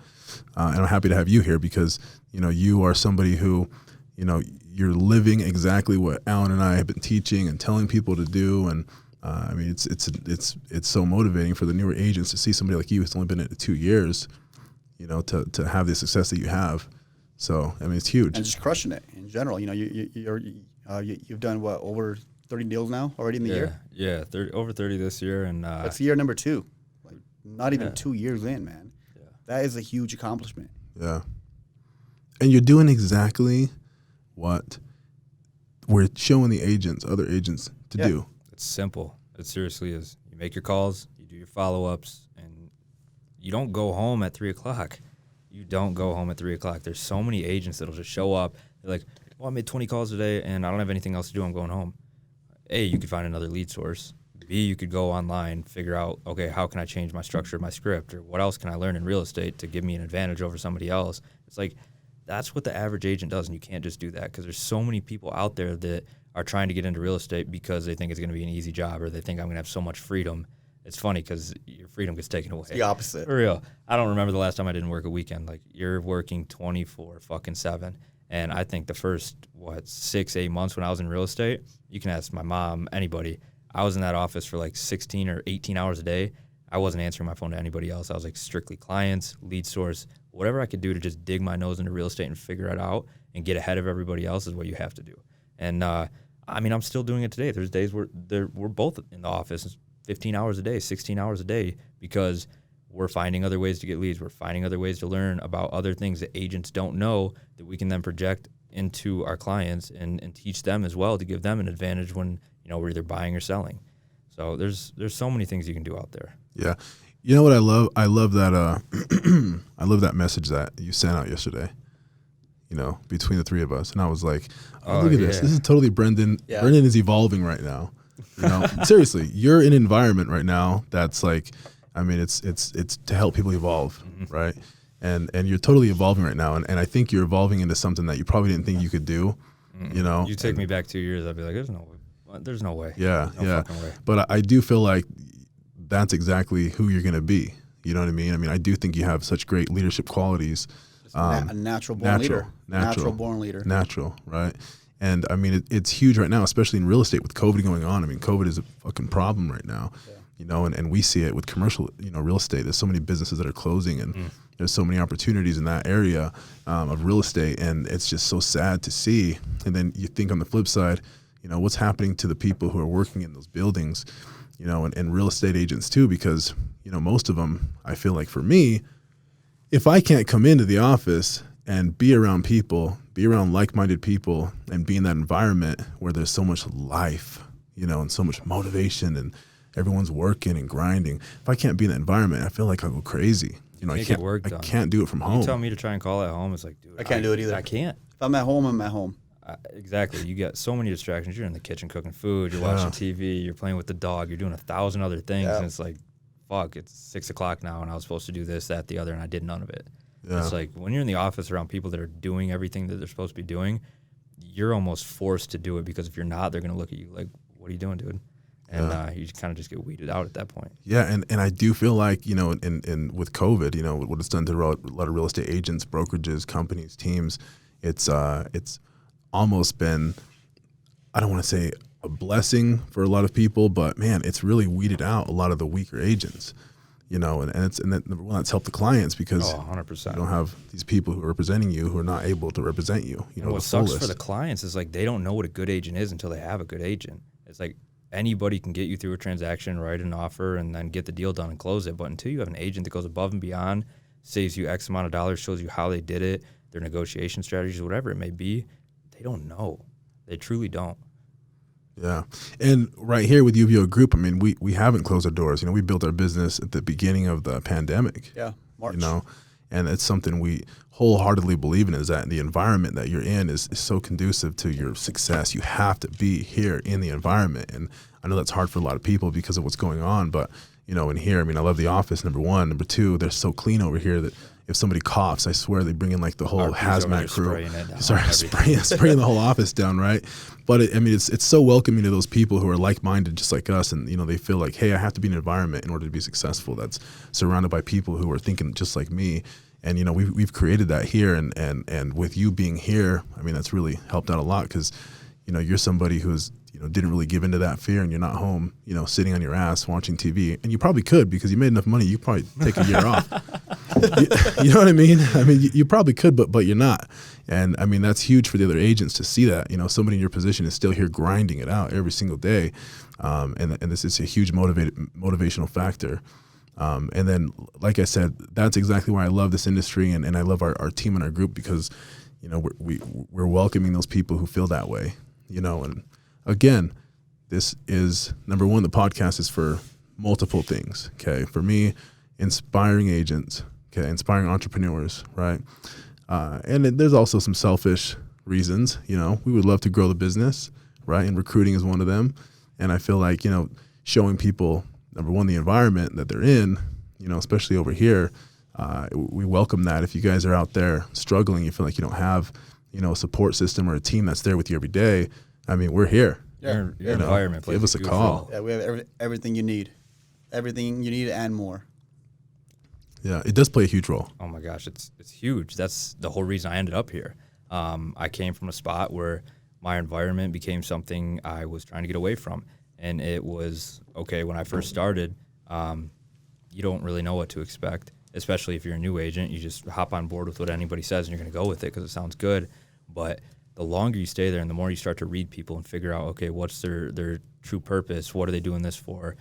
And I'm happy to have you here because, you are somebody who, you're living exactly what Alan and I have been teaching and telling people to do. And I mean, it's so motivating for the newer agents to see somebody like you who's only been in it 2 years, to have the success that you have. So, I mean, it's huge. And just crushing it in general. You've done what, over 30 deals now already in the year? Yeah, over 30 this year. And that's year number 2. Like, not even 2 years in, man. Yeah. That is a huge accomplishment. Yeah. And you're doing exactly what we're showing the other agents to do. It's simple. It seriously is. You make your calls, you do your follow-ups, and you don't go home at 3 o'clock. You don't go home at 3 o'clock. There's so many agents that'll just show up. They're like, well, I made 20 calls today, and I don't have anything else to do. I'm going home. A, you could find another lead source. B, you could go online, figure out, okay, how can I change my structure of my script, or what else can I learn in real estate to give me an advantage over somebody else? It's like, that's what the average agent does, and you can't just do that because there's so many people out there that are trying to get into real estate because they think it's going to be an easy job or they think I'm going to have so much freedom. It's funny because your freedom gets taken away. It's the opposite. For real. I don't remember the last time I didn't work a weekend. Like, you're working 24/7. And I think the first, 6-8 months when I was in real estate, you can ask my mom, anybody, I was in that office for like 16 or 18 hours a day. I wasn't answering my phone to anybody else. I was like strictly clients, lead source, whatever I could do to just dig my nose into real estate and figure it out and get ahead of everybody else is what you have to do. And I mean, I'm still doing it today. There's days where we're both in the office 15 hours a day, 16 hours a day because we're finding other ways to get leads. We're finding other ways to learn about other things that agents don't know that we can then project into our clients and teach them as well to give them an advantage when, we're either buying or selling. So there's so many things you can do out there. Yeah. You know what I love? I love that I love that message that you sent out yesterday, between the three of us. And I was like, look at this. This is totally Brendan. Yeah. Brendan is evolving right now. Seriously, you're in an environment right now that's like, I mean, it's to help people evolve, right? And you're totally evolving right now. And I think you're evolving into something that you probably didn't think you could do, You take me back 2 years, I'd be like, there's no way. Yeah, no fucking way. But I do feel like that's exactly who you're going to be. You know what I mean? I mean, I do think you have such great leadership qualities. A natural born leader. Natural born leader. Natural, right? And I mean, it's huge right now, especially in real estate with COVID going on. I mean, COVID is a fucking problem right now. and we see it with commercial, real estate. There's so many businesses that are closing, and there's so many opportunities in that area of real estate, and it's just so sad to see. And then you think on the flip side, what's happening to the people who are working in those buildings, and real estate agents too, because, most of them, I feel like for me, if I can't come into the office and be around people, be around like-minded people, and be in that environment where there's so much life, and so much motivation, and everyone's working and grinding. If I can't be in that environment, I feel like I'll go crazy. I can't do it from home. You tell me to try and call at home. It's like, dude, I can't do it either. I can't. If I'm at home, I'm at home. Exactly. You get so many distractions. You're in the kitchen cooking food. You're watching TV. You're playing with the dog. You're doing 1,000 other things. And it's like, fuck, it's 6 o'clock now, and I was supposed to do this, that, the other, and I did none of it. Yeah. It's like when you're in the office around people that are doing everything that they're supposed to be doing, you're almost forced to do it, because if you're not, they're going to look at you like, what are you doing, dude? And you kind of just get weeded out at that point. Yeah, and I do feel like, in with COVID, what it's done to a lot of real estate agents, brokerages, companies, teams, it's almost been, I don't want to say a blessing for a lot of people, but man, it's really weeded out a lot of the weaker agents, and that's helped the clients, because 100%. you don't have these people who are representing you who are not able to represent you. What sucks for the clients is like they don't know what a good agent is until they have a good agent. It's like anybody can get you through a transaction, write an offer, and then get the deal done and close it. But until you have an agent that goes above and beyond, saves you X amount of dollars, shows you how they did it, their negotiation strategies, whatever it may be, they don't know. They truly don't. Yeah. And right here with UVO Group, I mean, we haven't closed our doors. We built our business at the beginning of the pandemic. Yeah, March. And it's something we wholeheartedly believe in, is that the environment that you're in is so conducive to your success. You have to be here in the environment. And I know that's hard for a lot of people because of what's going on. But, in here, I mean, I love the office, number one. Number two, they're so clean over here that if somebody coughs, I swear they bring in like the whole hazmat crew. Spraying the whole office down, right? But it's so welcoming to those people who are like-minded, just like us, and they feel like, hey, I have to be in an environment in order to be successful that's surrounded by people who are thinking just like me. And we've created that here, and with you being here, I mean, that's really helped out a lot, because you're somebody who's didn't really give into that fear, and you're not home sitting on your ass watching TV, and you probably could, because you made enough money, you probably take a year off. You know what I mean? I mean, you probably could, but you're not. And I mean, that's huge for the other agents to see that somebody in your position is still here grinding it out every single day, and this is a huge motivational factor. And then, like I said, that's exactly why I love this industry, and I love our team and our group, because we're welcoming those people who feel that way. And again, this is, number one, the podcast is for multiple things. Okay, for me, inspiring agents. Okay, inspiring entrepreneurs. Right, and there's also some selfish reasons. We would love to grow the business. Right, and recruiting is one of them. And I feel like showing people, number one, the environment that they're in, especially over here, we welcome that. If you guys are out there struggling, you feel like you don't have, a support system or a team that's there with you every day, I mean, we're here. Yeah. Your environment plays give us a call. Yeah, we have everything you need. Everything you need and more. Yeah, it does play a huge role. Oh my gosh, it's huge. That's the whole reason I ended up here. I came from a spot where my environment became something I was trying to get away from. And it was, okay, when I first started, you don't really know what to expect, especially if you're a new agent. You just hop on board with what anybody says, and you're going to go with it because it sounds good. But the longer you stay there and the more you start to read people and figure out, okay, what's their true purpose? What are they doing this for?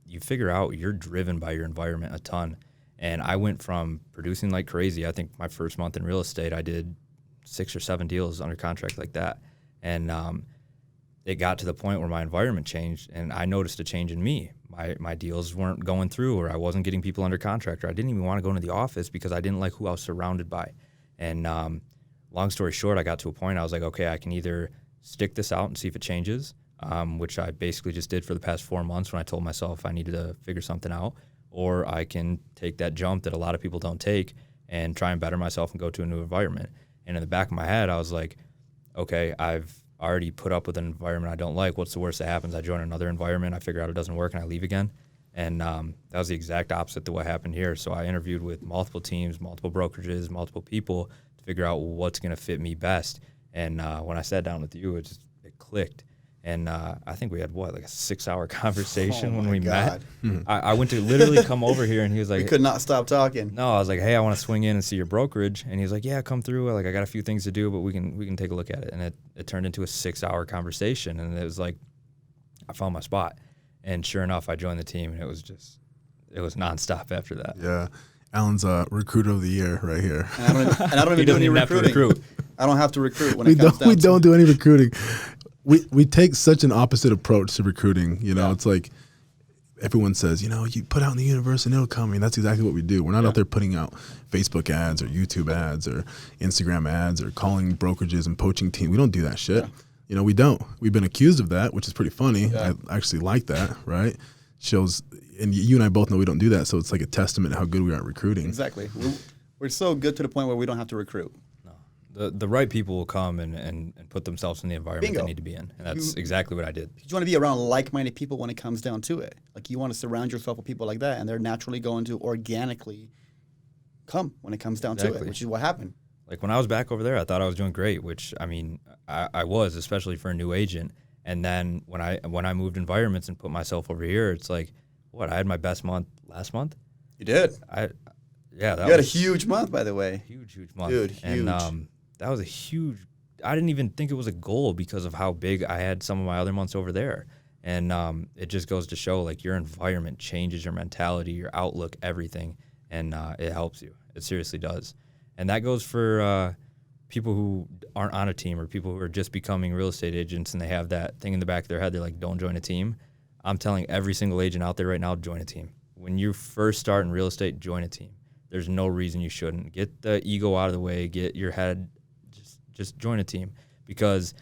You figure out you're driven by your environment a ton. And I went from producing like crazy. I think my first month in real estate, I did 6 or 7 deals under contract like that. And it got to the point where my environment changed, and I noticed a change in me. My deals weren't going through, or I wasn't getting people under contract, or I didn't even want to go into the office because I didn't like who I was surrounded by. And long story short, I got to a point I was like, okay, I can either stick this out and see if it changes, which I basically just did for the past 4 months when I told myself I needed to figure something out, or I can take that jump that a lot of people don't take and try and better myself and go to a new environment. And in the back of my head, I was like, okay, I've already put up with an environment I don't like. What's the worst that happens? I join another environment, I figure out it doesn't work, and I leave again. And that was the exact opposite to what happened here. So I interviewed with multiple teams, multiple brokerages, multiple people to figure out what's going to fit me best. And when I sat down with you, it clicked. And I think we had, like a 6-hour conversation when we met. I went to literally come over here, and he was like... We could not stop talking. No, I was like, hey, I want to swing in and see your brokerage. And he was like, yeah, come through. Like, I got a few things to do, but we can take a look at it. And it turned into a 6-hour conversation. And it was like, I found my spot. And sure enough, I joined the team, and it was nonstop after that. Yeah. Alan's recruiter of the year right here. And I don't even do any recruiting. I don't have to recruit when it comes down to it. We don't do any recruiting. We take such an opposite approach to recruiting. You know, it's like everyone says, you know, you put out in the universe and it'll come. And that's exactly what we do. We're not out there putting out Facebook ads or YouTube ads or Instagram ads or calling brokerages and poaching teams. We don't do that shit. Yeah. You know, we don't. We've been accused of that, which is pretty funny. Yeah. I actually like that, right? Shows, and you and I both know we don't do that. So it's like a testament to how good we are at recruiting. Exactly. We're so good to the point where we don't have to recruit. The right people will come and put themselves in the environment they need to be in. And that's exactly what I did. You want to be around like-minded people when it comes down to it. Like, you want to surround yourself with people like that, and they're naturally going to organically come when it comes down to it, which is what happened. Like, when I was back over there, I thought I was doing great, which, I mean, I was, especially for a new agent. And then when I moved environments and put myself over here, it's like, I had my best month last month. You did. You had a huge month, by the way. Huge month. Dude, huge. And that was a huge, I didn't even think it was a goal because of how big I had some of my other months over there. And it just goes to show, like, your environment changes your mentality, your outlook, everything. And it helps you. It seriously does. And that goes for people who aren't on a team or people who are just becoming real estate agents and they have that thing in the back of their head. They're like, don't join a team. I'm telling every single agent out there right now, join a team. When you first start in real estate, join a team. There's no reason you shouldn't. Get the ego out of the way. Get your head, just join a team, because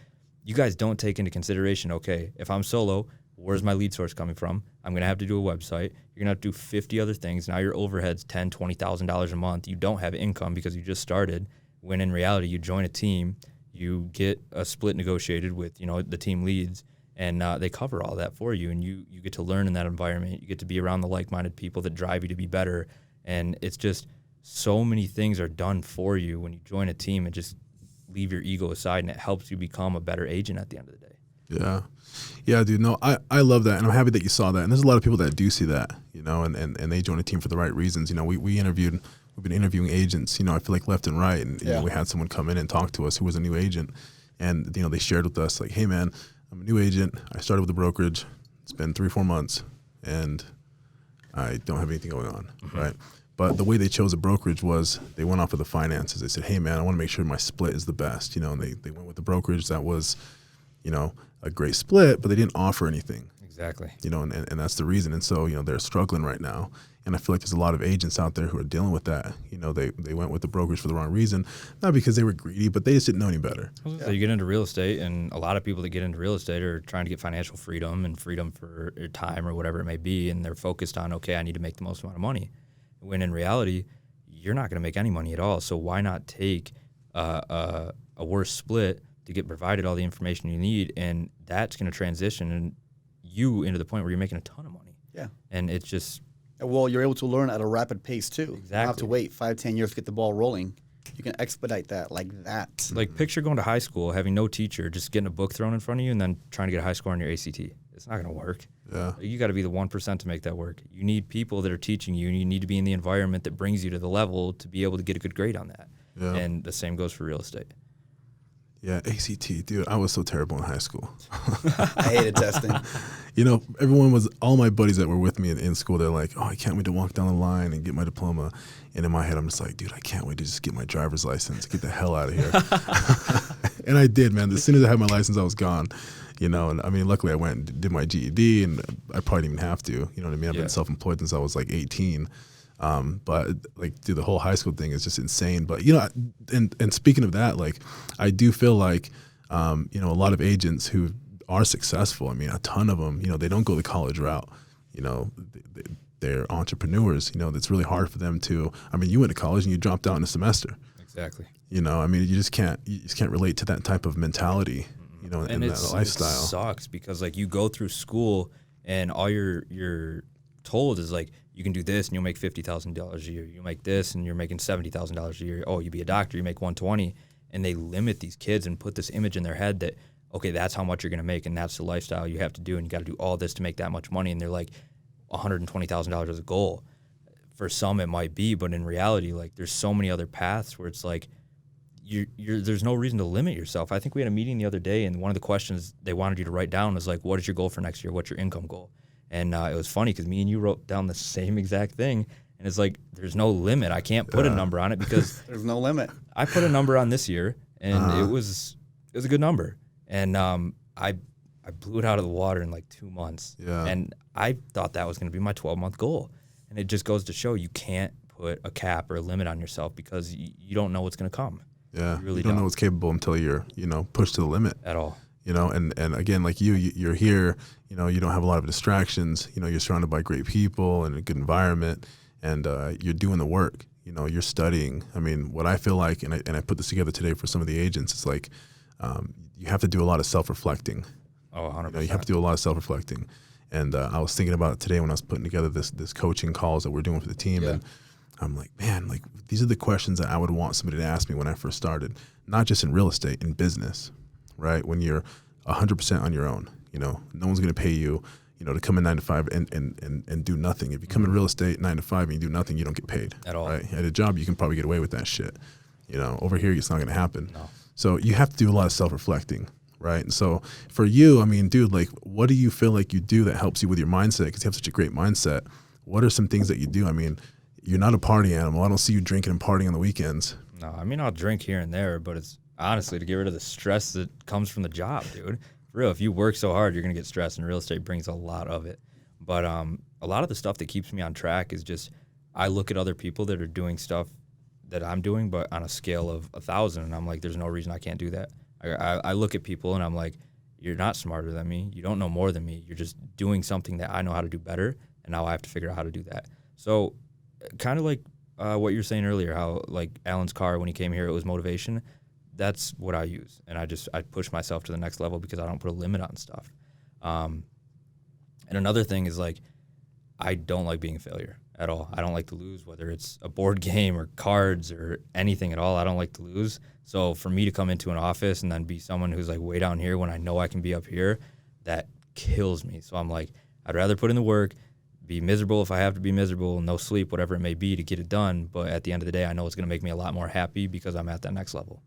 you guys don't take into consideration, okay, if I'm solo, where's my lead source coming from? I'm going to have to do a website. You're going to have to do 50 other things. Now your overhead's $10,000, $20,000 a month. You don't have income because you just started, when in reality you join a team, you get a split negotiated with, you know, the team leads, and they cover all that for you, and you get to learn in that environment. You get to be around the like-minded people that drive you to be better, and it's just so many things are done for you when you join a team and just leave your ego aside, and it helps you become a better agent at the end of the day. Yeah, dude. No, I love that, and I'm happy that you saw that. And there's a lot of people that do see that, you know, and they join a team for the right reasons. You know, we've been interviewing agents, you know, I feel like left and right, and you know, we had someone come in and talk to us who was a new agent, and you know, they shared with us like, hey man, I'm a new agent. I started with a brokerage. It's been 3-4 months, and I don't have anything going on, right? But the way they chose a brokerage was they went off of the finances. They said, hey, man, I want to make sure my split is the best, you know, and they went with the brokerage that was, you know, a great split, but they didn't offer anything. Exactly. You know, and that's the reason. And so, you know, they're struggling right now. And I feel like there's a lot of agents out there who are dealing with that. You know, they went with the brokerage for the wrong reason, not because they were greedy, but they just didn't know any better. So you get into real estate, and a lot of people that get into real estate are trying to get financial freedom and freedom for time or whatever it may be, and they're focused on, okay, I need to make the most amount of money. When in reality, you're not going to make any money at all. So why not take a worse split to get provided all the information you need, and that's going to transition you into the point where you're making a ton of money. Yeah. And it's just... Well, you're able to learn at a rapid pace, too. Exactly. You don't have to wait 5-10 years to get the ball rolling. You can expedite that like that. Like, picture going to high school, having no teacher, just getting a book thrown in front of you, and then trying to get a high score on your ACT. It's not going to work. Yeah. You got to be the 1% to make that work. You need people that are teaching you, and you need to be in the environment that brings you to the level to be able to get a good grade on that. Yeah. And the same goes for real estate. Yeah, ACT, dude, I was so terrible in high school. I hated testing. You know, all my buddies that were with me in school, they're like, oh, I can't wait to walk down the line and get my diploma. And in my head, I'm just like, dude, I can't wait to just get my driver's license, get the hell out of here. And I did, man. As soon as I had my license, I was gone. You know, and I mean, luckily I went and did my GED, and I probably didn't even have to. You know what I mean? I've been self-employed since I was like 18. But like, dude, the whole high school thing is just insane. But, you know, and speaking of that, like, I do feel like, you know, a lot of agents who are successful, I mean, a ton of them, you know, they don't go the college route. You know, they're entrepreneurs. You know, it's really hard for them to, I mean, you went to college and you dropped out in a semester. Exactly. You know, I mean, you just can't relate to that type of mentality, you know, and that lifestyle. It sucks because, like, you go through school and all you're told is, like, you can do this and you'll make $50,000 a year. You make this and you're making $70,000 a year. Oh, you be a doctor, you make $120,000. And they limit these kids and put this image in their head that, okay, that's how much you're going to make, and that's the lifestyle you have to do, and you got to do all this to make that much money. And they're like, $120,000 is a goal. For some, it might be, but in reality, like, there's so many other paths where it's like, there's no reason to limit yourself. I think we had a meeting the other day, and one of the questions they wanted you to write down was like, what is your goal for next year? What's your income goal? And it was funny because me and you wrote down the same exact thing, and it's like, there's no limit. I can't put a number on it because there's no limit. I put a number on this year, and it was a good number, and I blew it out of the water in like 2 months, and I thought that was going to be my 12-month goal, and it just goes to show you can't put a cap or a limit on yourself because you don't know what's going to come. Yeah, you don't know what's capable until you're, pushed to the limit. At all. And again, like you're here, you don't have a lot of distractions, you're surrounded by great people and a good environment, and you're doing the work, you're studying. I mean, what I feel like, and I put this together today for some of the agents, it's like you have to do a lot of self-reflecting. Oh, 100%. You have to do a lot of self-reflecting. And I was thinking about it today when I was putting together this coaching calls that we're doing for the team. Yeah. And I'm like, man, like these are the questions that I would want somebody to ask me when I first started, not just in real estate, in business, right? When you're 100% on your own, no one's going to pay you, to come in 9 to 5 and do nothing. If you come in real estate 9 to 5 and you do nothing, you don't get paid at all. Right? At a job, you can probably get away with that shit. Over here, it's not going to happen. No. So you have to do a lot of self-reflecting. Right. And so for you, I mean, dude, like, what do you feel like you do that helps you with your mindset? Because you have such a great mindset. What are some things that you do? I mean, you're not a party animal. I don't see you drinking and partying on the weekends. No, I mean, I'll drink here and there, but it's honestly to get rid of the stress that comes from the job, dude. For real, if you work so hard, you're going to get stressed, and real estate brings a lot of it. But a lot of the stuff that keeps me on track is just I look at other people that are doing stuff that I'm doing, but on a scale of 1,000, and I'm like, there's no reason I can't do that. I look at people and I'm like, you're not smarter than me. You don't know more than me. You're just doing something that I know how to do better, and now I have to figure out how to do that. So kind of like what you were saying earlier, how like Alan's car, when he came here, it was motivation. That's what I use. And I push myself to the next level because I don't put a limit on stuff. And another thing is like, I don't like being a failure at all. I don't like to lose, whether it's a board game or cards or anything at all. I don't like to lose. So for me to come into an office and then be someone who's like way down here when I know I can be up here, that kills me. So I'm like, I'd rather put in the work, be miserable if I have to be miserable, no sleep, whatever it may be to get it done. But at the end of the day, I know it's going to make me a lot more happy because I'm at that next level.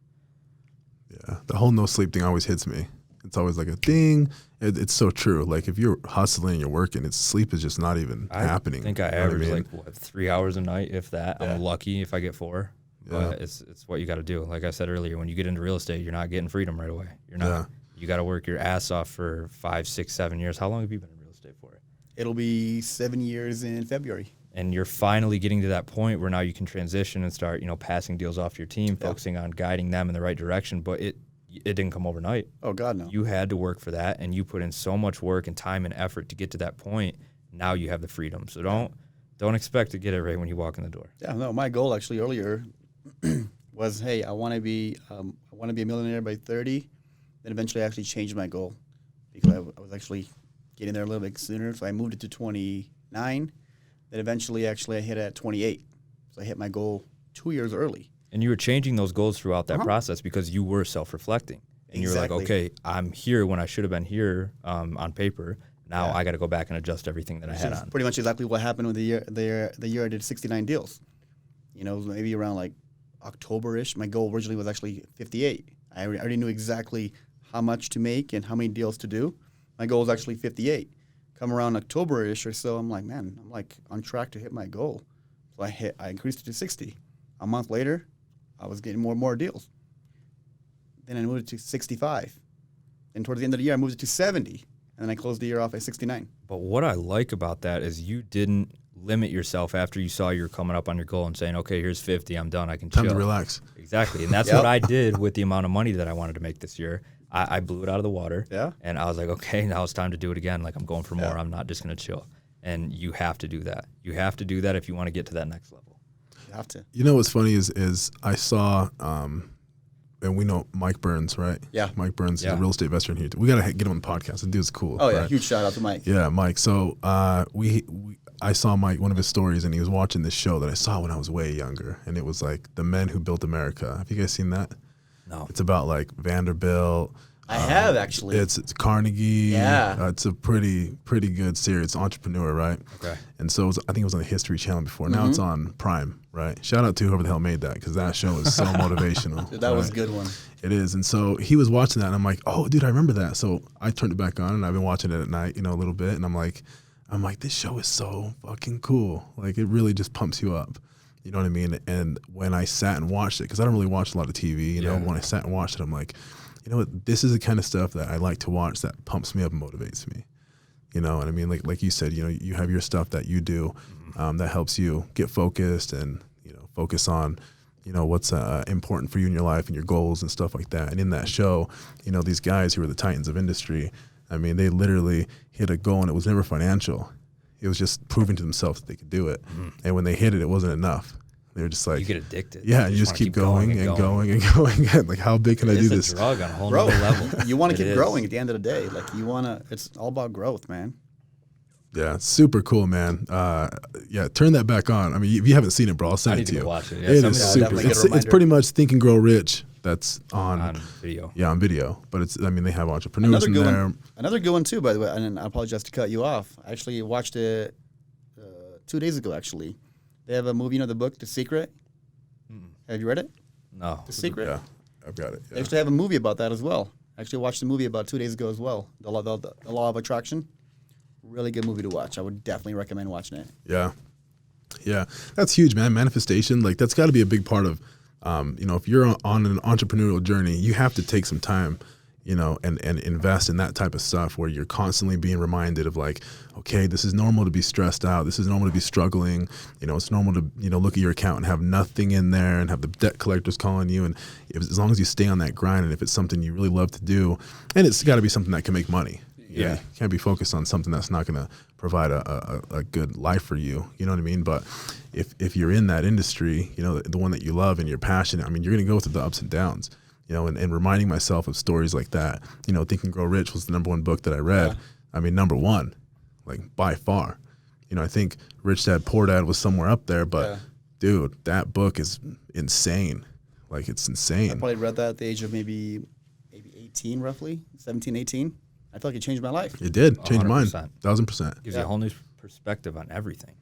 Yeah, the whole no sleep thing always hits me. It's always like a ding. It's so true. Like if you're hustling and you're working, sleep is just not even happening. I think I average 3 hours a night, if that. Yeah. I'm lucky if I get 4. Yeah. But it's what you got to do. Like I said earlier, when you get into real estate, you're not getting freedom right away. You're not. Yeah. You got to work your ass off for 5, 6, 7 years. How long have you been in real estate for? It'll be 7 years in February. And you're finally getting to that point where now you can transition and start, passing deals off your team, focusing on guiding them in the right direction. But it didn't come overnight. Oh, God, no. You had to work for that, and you put in so much work and time and effort to get to that point. Now you have the freedom. So don't expect to get it right when you walk in the door. Yeah, no, my goal actually earlier was, hey, I want to be a millionaire by 30. Then eventually I actually changed my goal because I was actually getting there a little bit sooner. So I moved it to 29. Then eventually actually I hit it at 28. So I hit my goal 2 years early. And you were changing those goals throughout that process because you were self-reflecting. And you were like, okay, I'm here when I should have been here on paper. Now I got to go back and adjust everything that I had on. Pretty much exactly what happened with the year I did 69 deals. Maybe around like October-ish. My goal originally was actually 58. I already knew exactly how much to make and how many deals to do. My goal was actually 58. Come around October-ish or so, I'm like, man, I'm like on track to hit my goal. So I increased it to 60. A month later, I was getting more and more deals. Then I moved it to 65. And towards the end of the year, I moved it to 70. And then I closed the year off at 69. But what I like about that is you didn't limit yourself after you saw you were coming up on your goal and saying, okay, here's 50, I'm done, I can chill. Time to relax. Exactly. And that's what I did with the amount of money that I wanted to make this year. I blew it out of the water. Yeah. And I was like, okay, now it's time to do it again. Like I'm going for more. I'm not just going to chill. And you have to do that. You have to do that if you want to get to that next level. You have to. You know what's funny is I saw, and we know Mike Burns, right? Yeah. Mike Burns is a real estate investor in here. We got to get him on the podcast. The dude's cool. Oh, yeah. Right? Huge shout out to Mike. Yeah, Mike. So I saw Mike, one of his stories, and he was watching this show that I saw when I was way younger. And it was like The Men Who Built America. Have you guys seen that? No. It's about like Vanderbilt, I have actually. It's Carnegie. Yeah. It's a pretty good series. It's Entrepreneur, right? Okay. And so I think it was on the History Channel before. Now it's on Prime, right? Shout out to whoever the hell made that, because that show is so motivational. Dude, that was a good one. It is. And so he was watching that, and I'm like, oh, dude, I remember that. So I turned it back on, and I've been watching it at night, a little bit, and I'm like, this show is so fucking cool. Like, it really just pumps you up. You know what I mean? And when I sat and watched it, because I don't really watch a lot of TV, when I sat and watched it, I'm like, you know what? This is the kind of stuff that I like to watch that pumps me up and motivates me. You know what I mean? Like you said, you have your stuff that you do that helps you get focused and, focus on, what's important for you in your life and your goals and stuff like that. And in that show, these guys who are the titans of industry, they literally hit a goal, and it was never financial. It was just proving to themselves that they could do it. And when they hit it, it wasn't enough. They were just like, you get addicted. Yeah, you just keep going and going and going. Like, how big can I do this? It's a drug on a whole nother level. You want to keep growing at the end of the day. Like, it's all about growth, man. Yeah, super cool, man. Turn that back on. If you haven't seen it, bro, I'll send it to you. Watch it. Yeah, it is super. It's pretty much Think and Grow Rich. That's on video. Yeah, on video. But they have entrepreneurs in there. Another good one too, by the way. And I apologize to cut you off. I actually watched it 2 days ago. Actually, they have a movie. The book, The Secret. Have you read it? No. The Secret. Yeah, I've got it. Yeah. They actually have a movie about that as well. I actually watched the movie about 2 days ago as well. The Law of Attraction. Really good movie to watch. I would definitely recommend watching it. Yeah, that's huge, man. Manifestation, like, that's got to be a big part of, if you're on an entrepreneurial journey, you have to take some time, and invest in that type of stuff where you're constantly being reminded of, like, okay, this is normal to be stressed out. This is normal to be struggling. It's normal to, look at your account and have nothing in there and have the debt collectors calling you. And as long as you stay on that grind, and if it's something you really love to do, and it's got to be something that can make money. Yeah, you can't be focused on something that's not going to provide a good life for you. You know what I mean? But if you're in that industry, the one that you love and you're passionate, you're going to go through the ups and downs. And reminding myself of stories like that. Think and Grow Rich was the #1 book that I read. Yeah. #1, like, by far. I think Rich Dad Poor Dad was somewhere up there, but dude, that book is insane. Like, it's insane. I probably read that at the age of maybe 18, roughly 17, 18. I feel like it changed my life. It did. Changed 100%. mine. 1,000%. Gives you a whole new perspective on everything.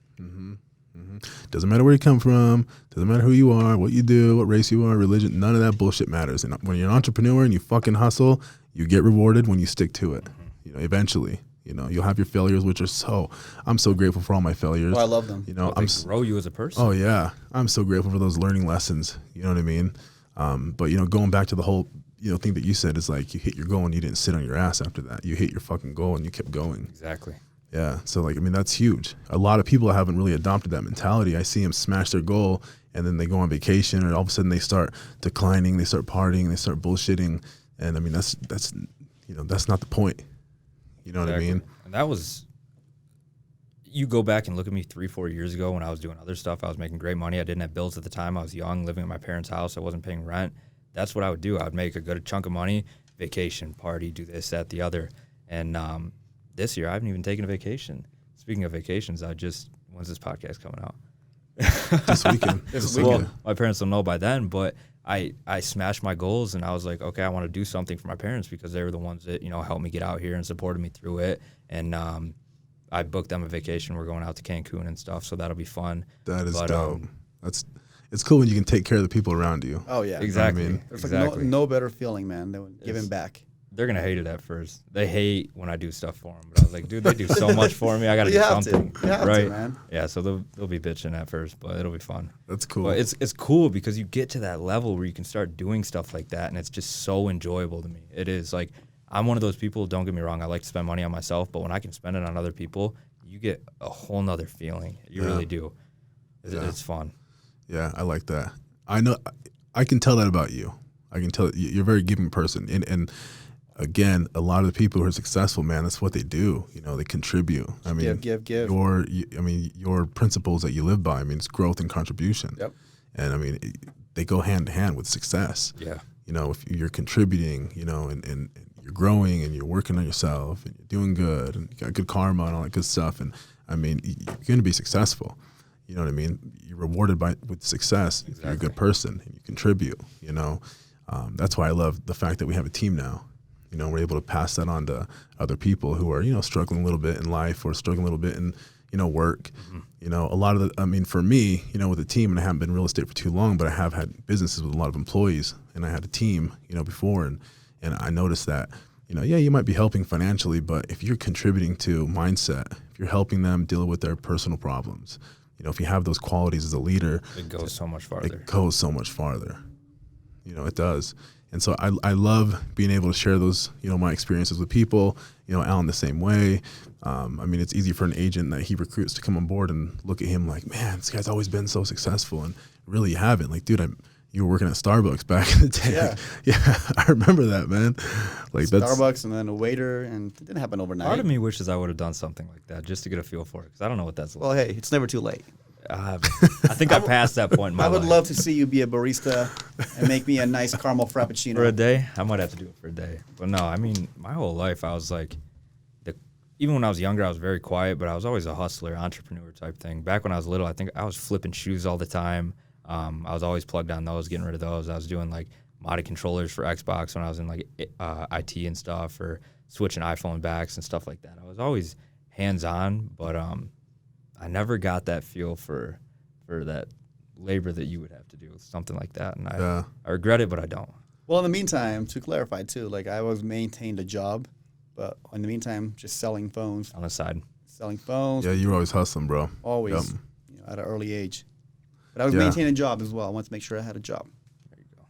Doesn't matter where you come from. Doesn't matter who you are, what you do, what race you are, religion. None of that bullshit matters. And when you're an entrepreneur and you fucking hustle, you get rewarded when you stick to it. Eventually. You'll have your failures, which are I'm so grateful for all my failures. Oh, I love them. They grow you as a person. Oh, yeah. I'm so grateful for those learning lessons. You know what I mean? But, going back to the whole thing that you said is, like, you hit your goal and you didn't sit on your ass after that. You hit your fucking goal and you kept going. Exactly. Yeah. So, like, that's huge. A lot of people haven't really adopted that mentality. I see them smash their goal and then they go on vacation, or all of a sudden they start declining, they start partying, they start bullshitting. And that's not the point. You know what I mean? And that was, you go back and look at me 3-4 years ago when I was doing other stuff. I was making great money. I didn't have bills at the time. I was young, living at my parents' house. I wasn't paying rent. That's what I would do. I would make a good chunk of money, vacation, party, do this, that, the other. And this year, I haven't even taken a vacation. Speaking of vacations, when's this podcast coming out? This weekend. Well, my parents don't know by then, but I smashed my goals, and I was like, okay, I want to do something for my parents because they were the ones that, helped me get out here and supported me through it. And I booked them a vacation. We're going out to Cancun and stuff, so that'll be fun. That is dope. It's cool when you can take care of the people around you. Oh, yeah. Exactly. There's like no better feeling, man, than giving back. They're going to hate it at first. They hate when I do stuff for them. But I was like, dude, they do so much for me. I got to do something. You have right? to, man. Yeah, so they'll be bitching at first, but it'll be fun. That's cool. But it's cool because you get to that level where you can start doing stuff like that, and it's just so enjoyable to me. It is. Like, I'm one of those people, don't get me wrong, I like to spend money on myself, but when I can spend it on other people, you get a whole nother feeling. You really do. It's fun. Yeah, I like that. I know. I can tell that about you. I can tell you're a very giving person. And again, a lot of the people who are successful, man, that's what they do. They contribute. I mean, give. Your principles that you live by, it's growth and contribution. Yep. And they go hand in hand with success. Yeah. If you're contributing, and you're growing and you're working on yourself and you're doing good and you got good karma and all that good stuff. And you're going to be successful. You know what I mean? You're rewarded with success. Exactly. You're a good person and you contribute. That's why I love the fact that we have a team now. You know, we're able to pass that on to other people who are, you know, struggling a little bit in life or struggling a little bit in, you know, work. Mm-hmm. You know, a lot of for me, you know, with a team, and I haven't been in real estate for too long, but I have had businesses with a lot of employees, and I had a team, you know, before, and I noticed that, you know, yeah, you might be helping financially, but if you're contributing to mindset, if you're helping them deal with their personal problems, you know, if you have those qualities as a leader, it goes so much farther. It goes so much farther. You know, it does. And so I love being able to share those, you know, my experiences with people, you know, Alan the same way. I mean, it's easy for an agent that he recruits to come on board and look at him like, man, this guy's always been so successful. And really you haven't. Like, dude, you were working at Starbucks back in the day. Yeah. Yeah, I remember that, man. Like Starbucks and then a waiter, and it didn't happen overnight. Part of me wishes I would have done something like that just to get a feel for it, because I don't know what that's like. Well, hey, it's never too late. I think I passed that point in my life. I would love to see you be a barista and make me a nice caramel frappuccino. For a day? I might have to do it for a day. But no, I mean, my whole life I was like, even when I was younger, I was very quiet, but I was always a hustler, entrepreneur type thing. Back when I was little, I think I was flipping shoes all the time. I was always plugged on those, getting rid of those. I was doing like modded controllers for Xbox when I was in like IT and stuff, or switching iPhone backs and stuff like that. I was always hands-on, but I never got that feel for that labor that you would have to do with something like that. And I regret it, but I don't. Well, in the meantime, to clarify too, like I always maintained a job, but in the meantime, just selling phones. On the side. Selling phones. Yeah, you were always hustling, bro. Always, you know, at an early age. But I was maintaining a job as well. I wanted to make sure I had a job. There you go.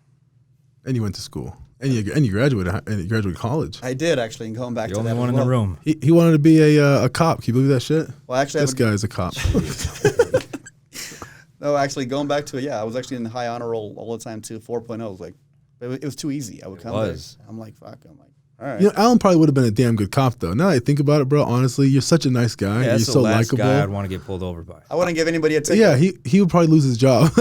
And you went to school. And you graduated college. I did, actually, and going back to that. The only one in the room. He wanted to be a cop. Can you believe that shit? Well, actually, this guy's a cop. No, actually, going back to it, I was actually in the high honor roll all the time too. 4.0 was like, it was too easy. I would come there. I'm like, fuck. I'm like, all right. You know, Alan probably would have been a damn good cop, though. Now that I think about it, bro, honestly, you're such a nice guy. Yeah, you're so likable. Guy I'd want to get pulled over by. I wouldn't give anybody a ticket. Yeah, he would probably lose his job.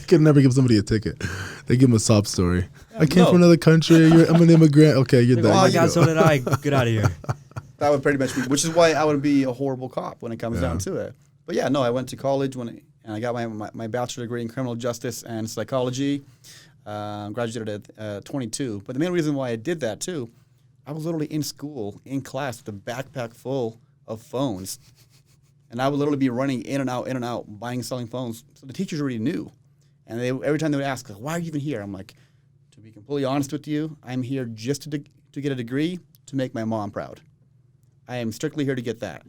Could never give somebody a ticket. They give him a sob story. I came from another country. I'm an immigrant. Okay, you're done. Oh my God, so did I. Get out of here. That would pretty much be, which is why I would be a horrible cop when it comes down to it. But yeah, no, I went to college and I got my bachelor degree in criminal justice and psychology. Graduated at 22. But the main reason why I did that too, I was literally in school, in class, with a backpack full of phones. And I would literally be running in and out, buying and selling phones. So the teachers already knew. And every time they would ask, why are you even here? I'm like, to be completely honest with you, I'm here just to get a degree to make my mom proud. I am strictly here to get that.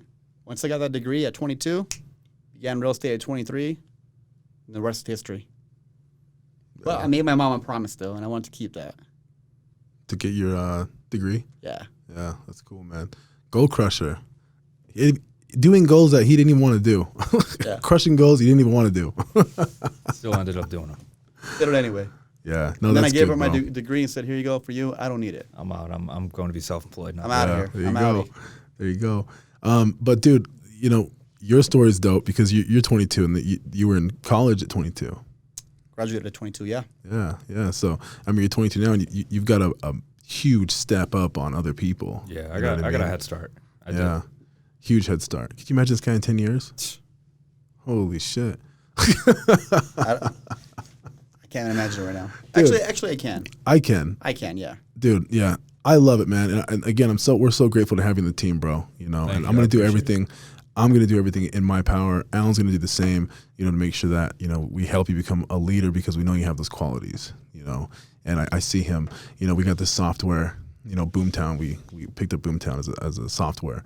Once I got that degree at 22, began real estate at 23, and the rest is history. Well, I made my mom a promise, though, and I want to keep that. To get your degree? Yeah. Yeah, that's cool, man. Goal crusher. Doing goals that he didn't even want to do. Crushing goals he didn't even want to do. Still ended up doing them. Did it anyway. Yeah. No, and then that's I gave good, her my bro. degree and said, here you go, for you. I don't need it. I'm out. I'm going to be self-employed now. I'm out of here. There you go. There you go. But, dude, you know, your story is dope because you're 22 and you were in college at 22. Graduated at 22, yeah. Yeah. So, I mean, you're 22 now and you've got a huge step up on other people. Yeah, I got a head start. I did. Huge head start. Could you imagine this guy in 10 years? Holy shit. I can't imagine it right now. Dude, actually, I can. I can, yeah. Dude, yeah. I love it, man. And again, we're so grateful to have you in the team, bro. You know, and I'm going to do everything. I'm going to do everything in my power. Alan's going to do the same, you know, to make sure that, you know, we help you become a leader because we know you have those qualities, you know. And I see him, you know, we got this software, you know, Boomtown. We picked up Boomtown as a software,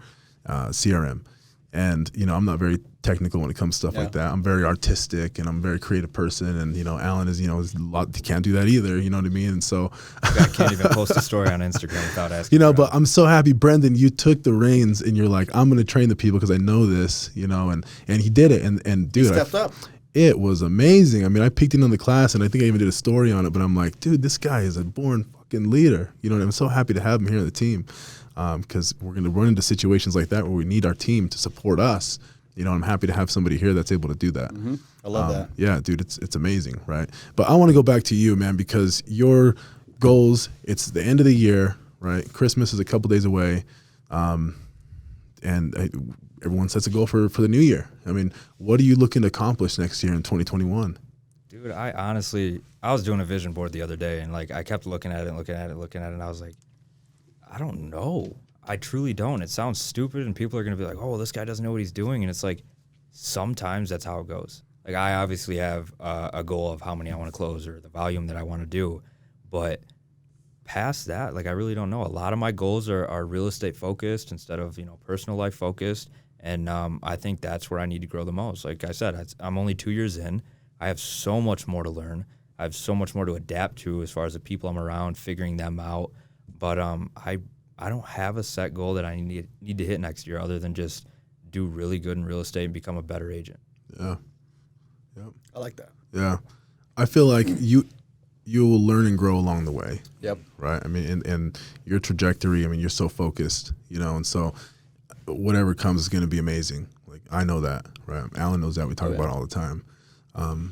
CRM. And, you know, I'm not very technical when it comes to stuff like that. I'm very artistic and I'm a very creative person. And, you know, Alan is, you know, he can't do that either. You know what I mean? And so I can't even post a story on Instagram without asking. You know, but I'm so happy, Brendan, you took the reins and you're like, I'm going to train the people because I know this, you know, and he did it. And dude, he stepped up. It was amazing. I mean, I peeked in on the class and I think I even did a story on it, but I'm like, dude, this guy is a born fucking leader. You know, and I'm so happy to have him here on the team. Because we're going to run into situations like that where we need our team to support us. You know, I'm happy to have somebody here that's able to do that. Mm-hmm. I love that. Yeah, dude, it's amazing, right? But I want to go back to you, man, because your goals, it's the end of the year, right? Christmas is a couple days away, and everyone sets a goal for the new year. I mean, what are you looking to accomplish next year in 2021? Dude, I was doing a vision board the other day, and like I kept looking at it, and I was like, I don't know. I truly don't. It sounds stupid, and people are going to be like, oh, this guy doesn't know what he's doing. And it's like, sometimes that's how it goes. Like, I obviously have a goal of how many I want to close or the volume that I want to do. But past that, like, I really don't know. A lot of my goals are real estate focused instead of, personal life focused. And I think that's where I need to grow the most. Like I said, I'm only 2 years in. I have so much more to learn. I have so much more to adapt to as far as the people I'm around, figuring them out. But I don't have a set goal that I need to hit next year other than just do really good in real estate and become a better agent. Yeah. Yep. I like that. Yeah. I feel like you will learn and grow along the way. Yep. Right. I mean, and your trajectory, I mean, you're so focused, and so whatever comes is going to be amazing. Like, I know that, right? Alan knows that. We talk about it all the time.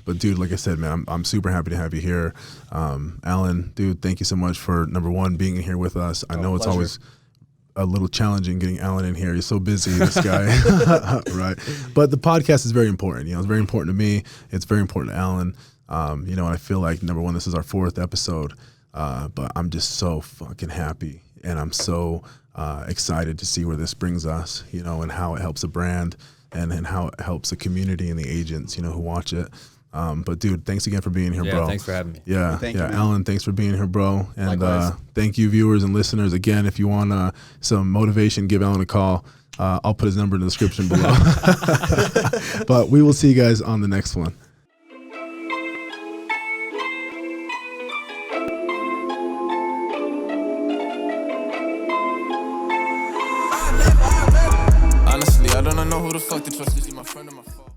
But dude, like I said, man, I'm super happy to have you here. Alan, dude, thank you so much for, number one, being here with us. I know it's always a little challenging getting Alan in here. He's so busy, this guy, right? But the podcast is very important. It's very important to me. It's very important to Alan. And I feel like, number one, this is our 4th episode, but I'm just so fucking happy, and I'm so excited to see where this brings us, and how it helps a brand and how it helps the community and the agents, who watch it. But dude, thanks again for being here, bro. Yeah, thanks for having me. Yeah, Thank you, man. Alan, thanks for being here, bro. And Likewise. thank you, viewers and listeners. Again, if you want some motivation, give Alan a call. I'll put his number in the description below. But we will see you guys on the next one. Honestly, I don't know who the fuck to trust. Is he my friend or my foe?